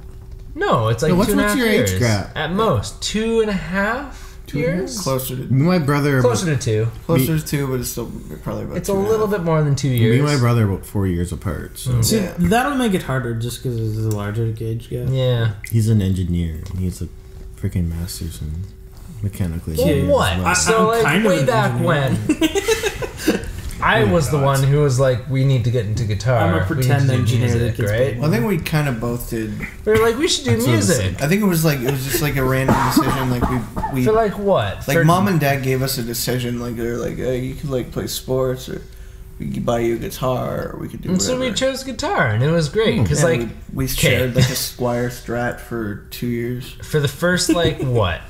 No, it's like what's 2.5 your years. age gap? At most. 2.5 years? Closer to... My brother... Closer to 2. Closer to 2, but it's still probably about It's a little bit more than 2 years. Me and my brother are about 4 years apart. So. See, that'll make it harder just because it's a larger age gap. Yeah. He's an engineer. And he's a freaking master's in mechanical Well, engineering. what? Well. So, like, way back when... I was the one who was like, we need to get into guitar. I'm a pretend engineer that gets right? Well, I think we kind of both did. We were like, we should do music. I think it was just like a random decision. Like we for like what? Like mom and dad gave us a decision. Like they're like, hey, you could like play sports, or we could buy you a guitar, or we could do. And whatever. so we chose guitar, and it was great because like we shared like a Squire Strat for 2 years. For the first like what?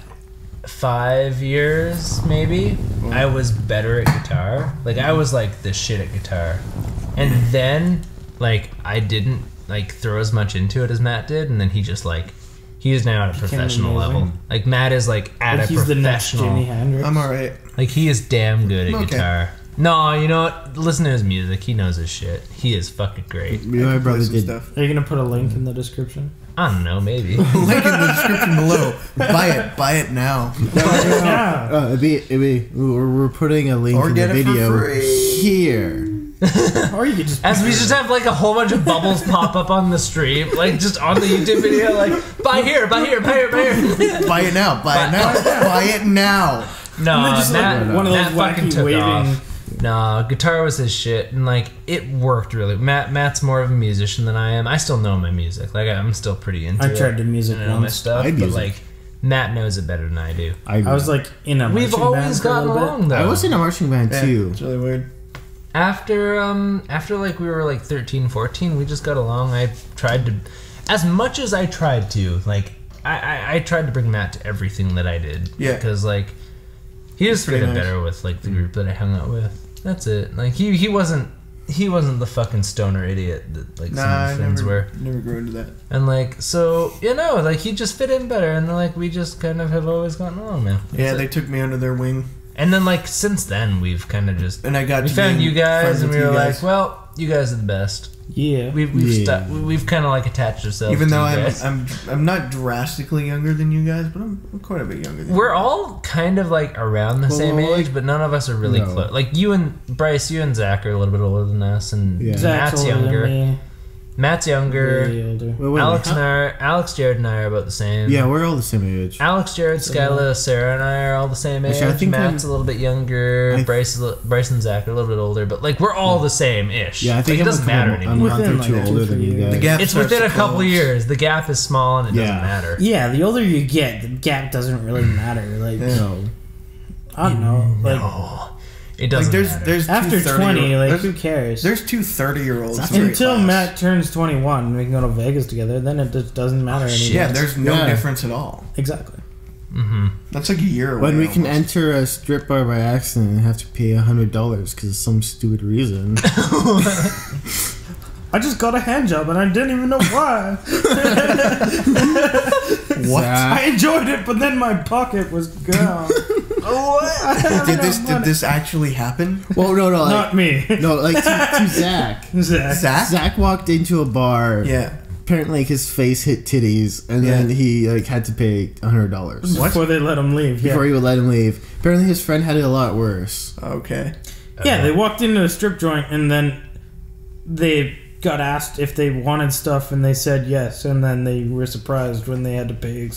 5 years maybe I was better at guitar. Like I was like the shit at guitar, and then like I didn't like throw as much into it as Matt did, and then he just like he is now at a professional level. Like Matt is like at a he's professional. The next Jimi Hendrix. I'm alright. Like he is damn good at Okay. guitar. No, you know what? Listen to his music. He knows his shit. He is fucking great. Me and my brother did. Are you gonna put a link in the description? I don't know, maybe. Link in the description below. Buy it now. Yeah. We're putting a link Or in get the it for video free. here. Or you could just. As we just have like a whole bunch of bubbles pop up on the stream, like just on the YouTube video, like buy here, buy here, buy here, buy here. Buy it now. Buy it now. Buy it now. No, just Matt, like one of those Matt fucking wacky took waving. off. No, guitar was his shit, and like it worked really. Matt's more of a musician than I am. I still know my music. Like I'm still pretty into it. I tried to music and I know my once. stuff, I but music. like Matt knows it better than I do. I was like in a We've marching always band for a gotten little bit. along though. I was in a marching band too. It's really weird. After like we were like 13, 14, we just got along. I tried to, as much as I tried to, like I tried to bring Matt to everything that I did. Yeah. Because like he just Pretty fitted nice. better with like the group that I hung out with. That's it. Like he wasn't the fucking stoner idiot that like some of his friends were. Never grew into that. And like so like he just fit in better, and then like we just kind of have always gotten along, man. That's Yeah, it. they took me under their wing, And then like since then we've kind of just and I got. we to found be you guys, friends and with we were you like, guys. well, you guys are the best. Yeah. We've kind of like attached ourselves. Even to though you guys. I'm not drastically younger than you guys, but I'm quite a bit younger than We're all kind of like around the same age, but none of us are really No. close. Like you and Bryce, you and Zach are a little bit older than us, and Yeah. Zach's Matt's older than younger. me. Matt's younger. Way older. Wait, Alex, Jared, and I are about the same. yeah, we're all the same age. Alex, Jared, Skyla, Sarah, and I are all the same age. Actually, I think Matt's a little bit younger. Bryce and Zach are a little bit older, but like we're all the same-ish. Yeah, I think like, it doesn't matter anymore. I'm a month Within, or two like, older 2 than you years. guys. The gap It's starts within to a couple close. years. The gap is small and it doesn't Yeah. matter. Yeah, the older you get, the gap doesn't really matter. Like, No. I don't know. Like, No, it doesn't Like matter. there's after two 20, like, there's, who cares? there's two 30-year-olds Until Matt turns 21 and we can go to Vegas together, then it just doesn't matter anymore. Yeah, there's no Yeah. difference at all. Exactly. That's like a year away. When we can almost. enter a strip bar by accident and have to pay $100 because of some stupid reason. I just got a hand job and I didn't even know why. What? I enjoyed it, but then my pocket was gone. Did this actually happen? Well, no, like, Not me. no, like to Zach. Zach. Zach walked into a bar. Yeah. Apparently, like, his face hit titties, and then he like had to pay $100 What? Before they let him leave. Yeah. before he would let him leave. Apparently, his friend had it a lot worse. Okay. Yeah, they walked into a strip joint and then they got asked if they wanted stuff and they said yes, and then they were surprised when they had to pay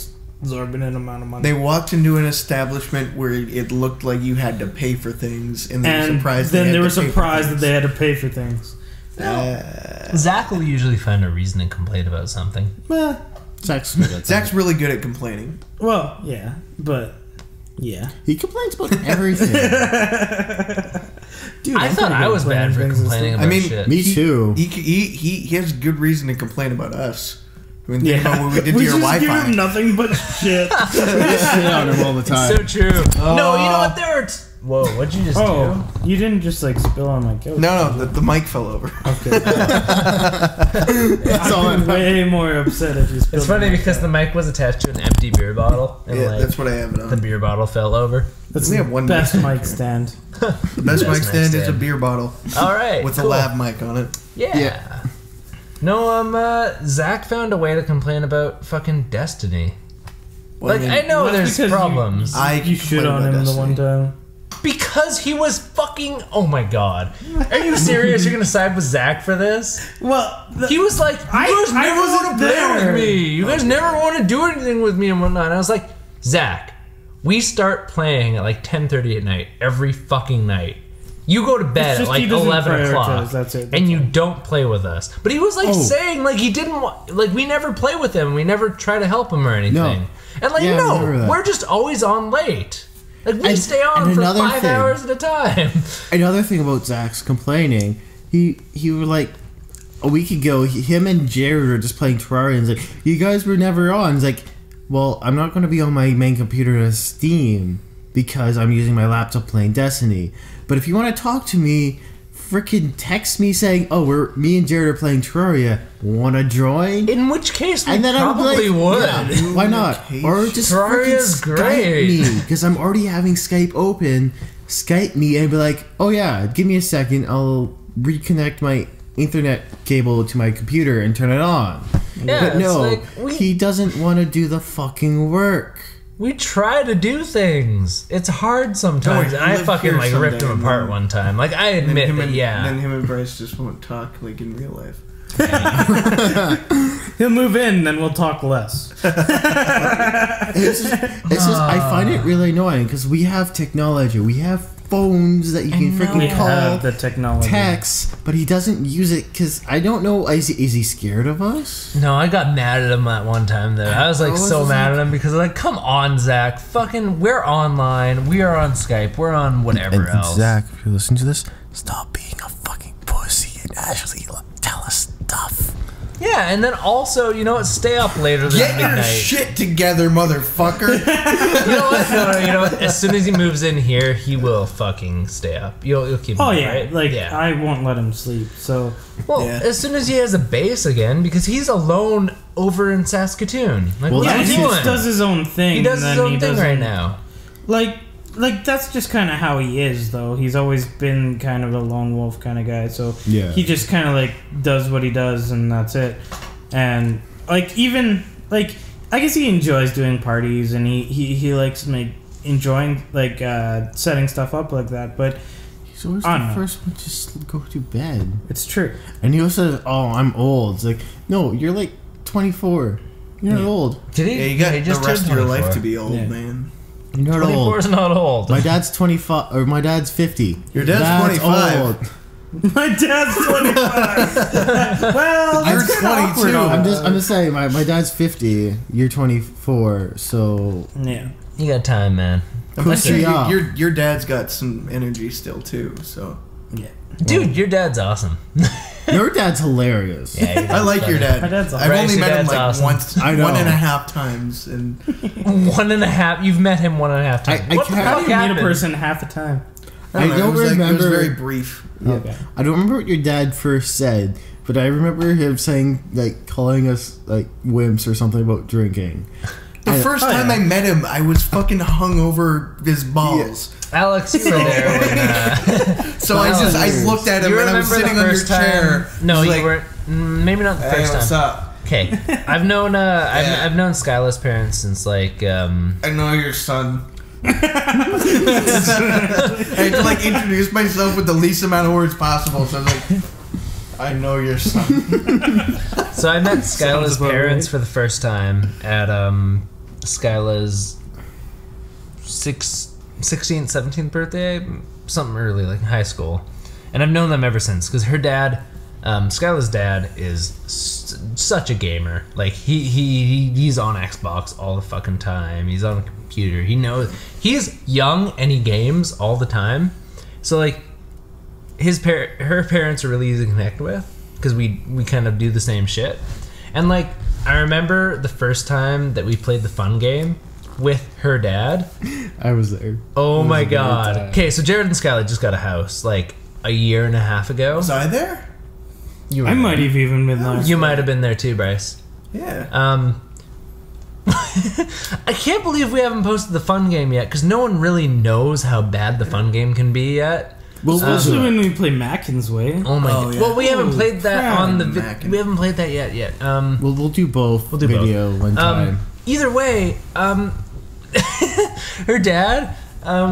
exorbitant amount of money. They walked into an establishment where it looked like you had to pay for things, and they were and surprised. then they had were to pay for surprised that things. they had to pay for things. Zach will usually find a reason to complain about something. Well, Zach's good at that. Zach's really good at complaining. well, yeah, but yeah. He complains about everything. Dude, I thought I was bad for complaining about I mean, shit. Me too. He has good reason to complain about us. I mean, think Yeah, about what we did to we your just give Wi-Fi. him nothing but shit. Shit on him all the time. So true. No, you know what? There are. Whoa, what'd you just Oh, you didn't just like spill on my couch. No, the mic fell over. Okay. That's all I'm I'm way more upset if you do? spilled. It's funny on my because the couch. mic was attached to an empty beer bottle, and Yeah, like that's what I have it the on. beer bottle fell over. That's we the have one best mic. mic stand. The best Best mic mic stand is a stand. beer bottle All right, with cool. a lav mic on it. Yeah. Yeah. No, Zach found a way to complain about fucking Destiny. Well, Like, I know Well, that's there's because problems. You shit on him the one time. Because he was fucking. Oh my god. Are you serious? You're gonna side with Zach for this? Well, He was like, you guys I never wasn't want to play there. with me. You guys never want to do anything with me and whatnot. And I was like, Zach, we start playing at like 10:30 at night every fucking night. You go to bed It's at just like he doesn't 11 o'clock, prioritize, that's it. and you don't play with us. But he was like Oh. saying like he didn't want, like we never play with him. We never try to help him or anything. No. And like Yeah, I remember no, that. we're just always on late. Like we And- stay on and for another 5 thing. hours at a time. Another thing about Zach's complaining, he was like a week ago, him and Jared were just playing Terraria, and he's like, you guys were never on. He's like, well, I'm not going to be on my main computer as Steam because I'm using my laptop playing Destiny. But if you want to talk to me freaking texts me saying, "Oh, me and Jared are playing Terraria. Want to join?" In which case, we and then probably would. Yeah, why not? Or just Terraria's freaking great. Skype me because I'm already having Skype open. Skype me and be like, "Oh yeah, give me a second. I'll reconnect my Ethernet cable to my computer and turn it on." Yeah, but no, like he doesn't want to do the fucking work. We try to do things. It's hard sometimes. And I fucking like ripped him apart one time. Like I admit that, yeah. Then him and Bryce just won't talk like in real life. He'll move in, then we'll talk less. It's just I find it really annoying because we have technology. We have phones that you can freaking call, the technology, text, but he doesn't use it because I don't know. Is he scared of us? No, I got mad at him that one time though. I was like so mad at him because like, come on, Zach, fucking, we're online, we are on Skype, we're on whatever else. Zach, if you're listening to this, stop being a fucking pussy and actually tell us stuff. Yeah, and then also, you know what? Stay up later than midnight. Get your shit together, motherfucker. You know what? No, you know what? As soon as he moves in here, he will fucking stay up. You'll keep him up, yeah, right? like yeah. I won't let him sleep. So as soon as he has a base again, because he's alone over in Saskatoon. Like, well, yeah, what's he he doing? just does his own thing. He does his own thing right now. Like that's just kind of how he is, though. He's always been kind of a lone wolf kind of guy. So he just kind of like does what he does, and that's it. And like even like I guess he enjoys doing parties, and he likes enjoying like setting stuff up like that. But he's always the first one to just go to bed. It's true. And he also says, "Oh, I'm old." It's like, no, you're like 24. You're not old. Did he? Yeah, you got he just the rest of your life to be old, Yeah. man. You're not 24 old. is not old. My dad's 25, or my dad's 50. Your dad's 25. Old. My dad's 25. Well, You're that's kinda 22. awkward. I'm just saying, my dad's 50. You're 24, so Yeah. You got time, man. I'm sure your dad's got some energy still too. So Yeah. Dude, your dad's awesome. your dad's hilarious. Yeah, I like your dad. My dad's I've Bryce, only your met him dad's like awesome. once, I know. 1.5 times, and 1.5. You've met him 1.5 times. I What the can't- How fuck do you meet a happened? person half the time? I don't know, don't it was it was remember- very brief. Yeah. Okay. I don't remember what your dad first said, but I remember him saying, like, calling us, like, wimps or something about drinking. The first time I met him, I was fucking hung over his balls. Alex, you were there when. So I looked at him You and I was remember the sitting on your first time? chair. No, He's you like, weren't. Maybe not the "Hey, first what's time. up? Okay, I've known I've known Skyla's parents since like I know your son. I had to like introduce myself with the least amount of words possible. So I was like, I know your son. So I met Sounds Skyla's about parents right. for the first time at Skyla's 16th, 17th birthday, something early, like high school. And I've known them ever since because her dad, Skyla's dad, is such a gamer. Like he's on Xbox all the fucking time. He's on a computer. He knows he's young and he games all the time. So like her parents are really easy to connect with because we kind of do the same shit. And like I remember the first time that we played the fun game with her dad. I was there. Oh my god. Okay, so Jared and Skylar just got a house like a year and a half ago. Was I there? You were I there. might have even been there. You might have been there too, Bryce. Yeah. I can't believe we haven't posted the fun game yet because no one really knows how bad the fun game can be yet. Well, Especially when we play Mackin's Way. Oh my god. yeah. Well, we haven't played that crap. on the Mackin'. we haven't played that yet. we'll do both. We'll do video one time. Either way, her dad,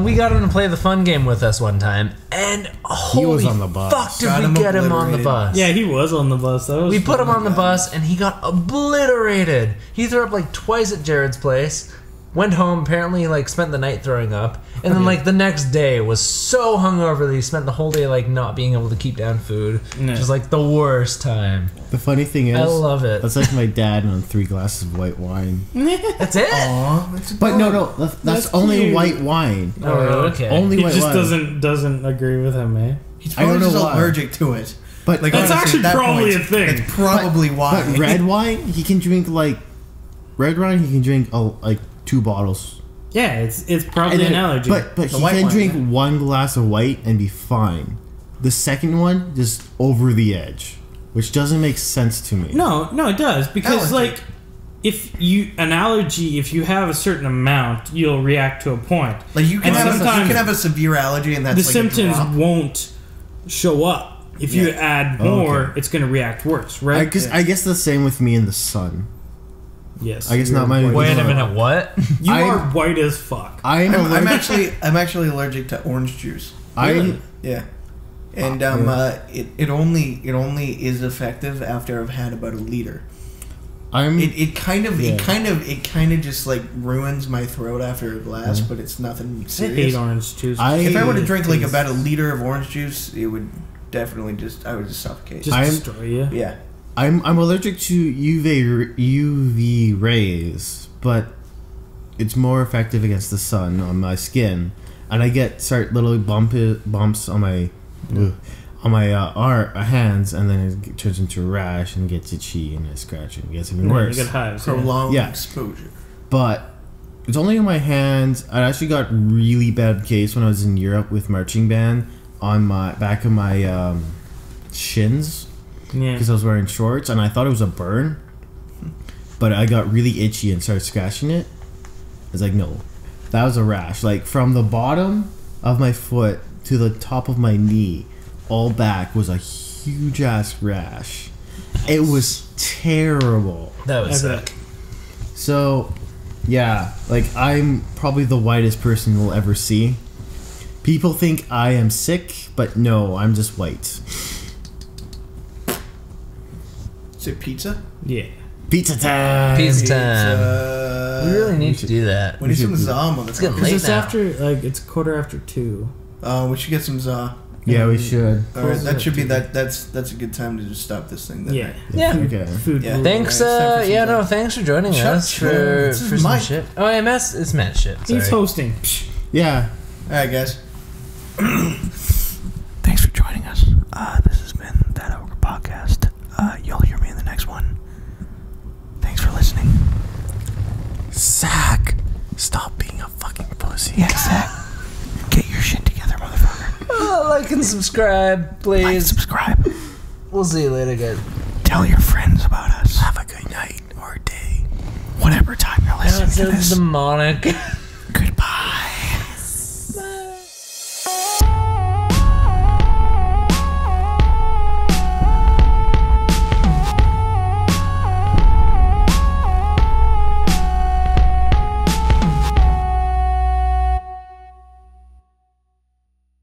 we got him to play the fun game with us one time, and holy was on the bus. fuck did Got we him get him on the obliterated. bus. Yeah, he was on the bus. That was We put him fun. on the bus, and he got obliterated. He threw up like twice at Jared's place. Went home, apparently like spent the night throwing up, and then like the next day was so hungover that he spent the whole day like not being able to keep down food. Yeah. Just like the worst time. The funny thing is, I love it. That's like my dad on 3 glasses of white wine. That's it. Aw, that's But no, that's That's only cute. white wine. Oh, okay. Only He white just wine. doesn't agree with him, eh? He's I don't probably know just why. allergic to it. But Like That's honestly, actually at that probably point, a thing. That's probably why. But red wine, he can drink like red wine. He can drink like 2 bottles. Yeah, it's probably And then- an allergy. But The he white can wine, drink yeah. 1 glass of white and be fine. The second one just over the edge, which doesn't make sense to me. No, it does, because like if you have a certain amount, you'll react to a point. Like you can have a severe allergy, and that's the symptoms won't show up. If you add more, it's going to react worse, right? I guess the same with me and the sun. Yes. I guess not my. Wait a minute. What? You are white as fuck. I'm actually allergic to orange juice. Really? Yeah. And it only is effective after I've had about a liter. It kind of just like ruins my throat after a glass, but it's nothing serious. I hate orange juice. If I were to drink like about a liter of orange juice, it would definitely I would just suffocate. Just destroy you. Yeah. I'm allergic to UV rays, but it's more effective against the sun on my skin, and I get little bumps on my hands, and then it turns into a rash and gets itchy and I scratch and it gets even worse. You get hives. Prolonged exposure. But it's only on my hands. I actually got really bad case when I was in Europe with marching band on my back of my shins. Yeah. Because I was wearing shorts and I thought it was a burn, but I got really itchy and started scratching it. I was like, no, that was a rash. Like from the bottom of my foot to the top of my knee, all back was a huge ass rash. It was terrible. That was sick. So, yeah, like I'm probably the whitest person you'll ever see. People think I am sick, but no, I'm just white. Is it pizza? Yeah. Pizza time. Pizza time. We really need to do that. We need some za. It's getting late now. It's 2:15. We should get some za. Yeah, we should. All right, that should be that. That's a good time to just stop this thing. Then, yeah. Right? Yeah. Okay. Food. Yeah. Thanks. Thanks for joining us for some shit. Oh, yeah, it's Matt's shit. Sorry. He's hosting. Yeah. All right, guys. Thanks for joining us. This has been That Ogre Podcast. You'll hear me in the next one. Thanks for listening. Zach, stop being a fucking pussy. Yeah, Zach. Get your shit together, motherfucker. Like and subscribe, please. Like, subscribe. We'll see you later, guys. Tell your friends about us. Have a good night or day. Whatever time you're listening to this. Demonic.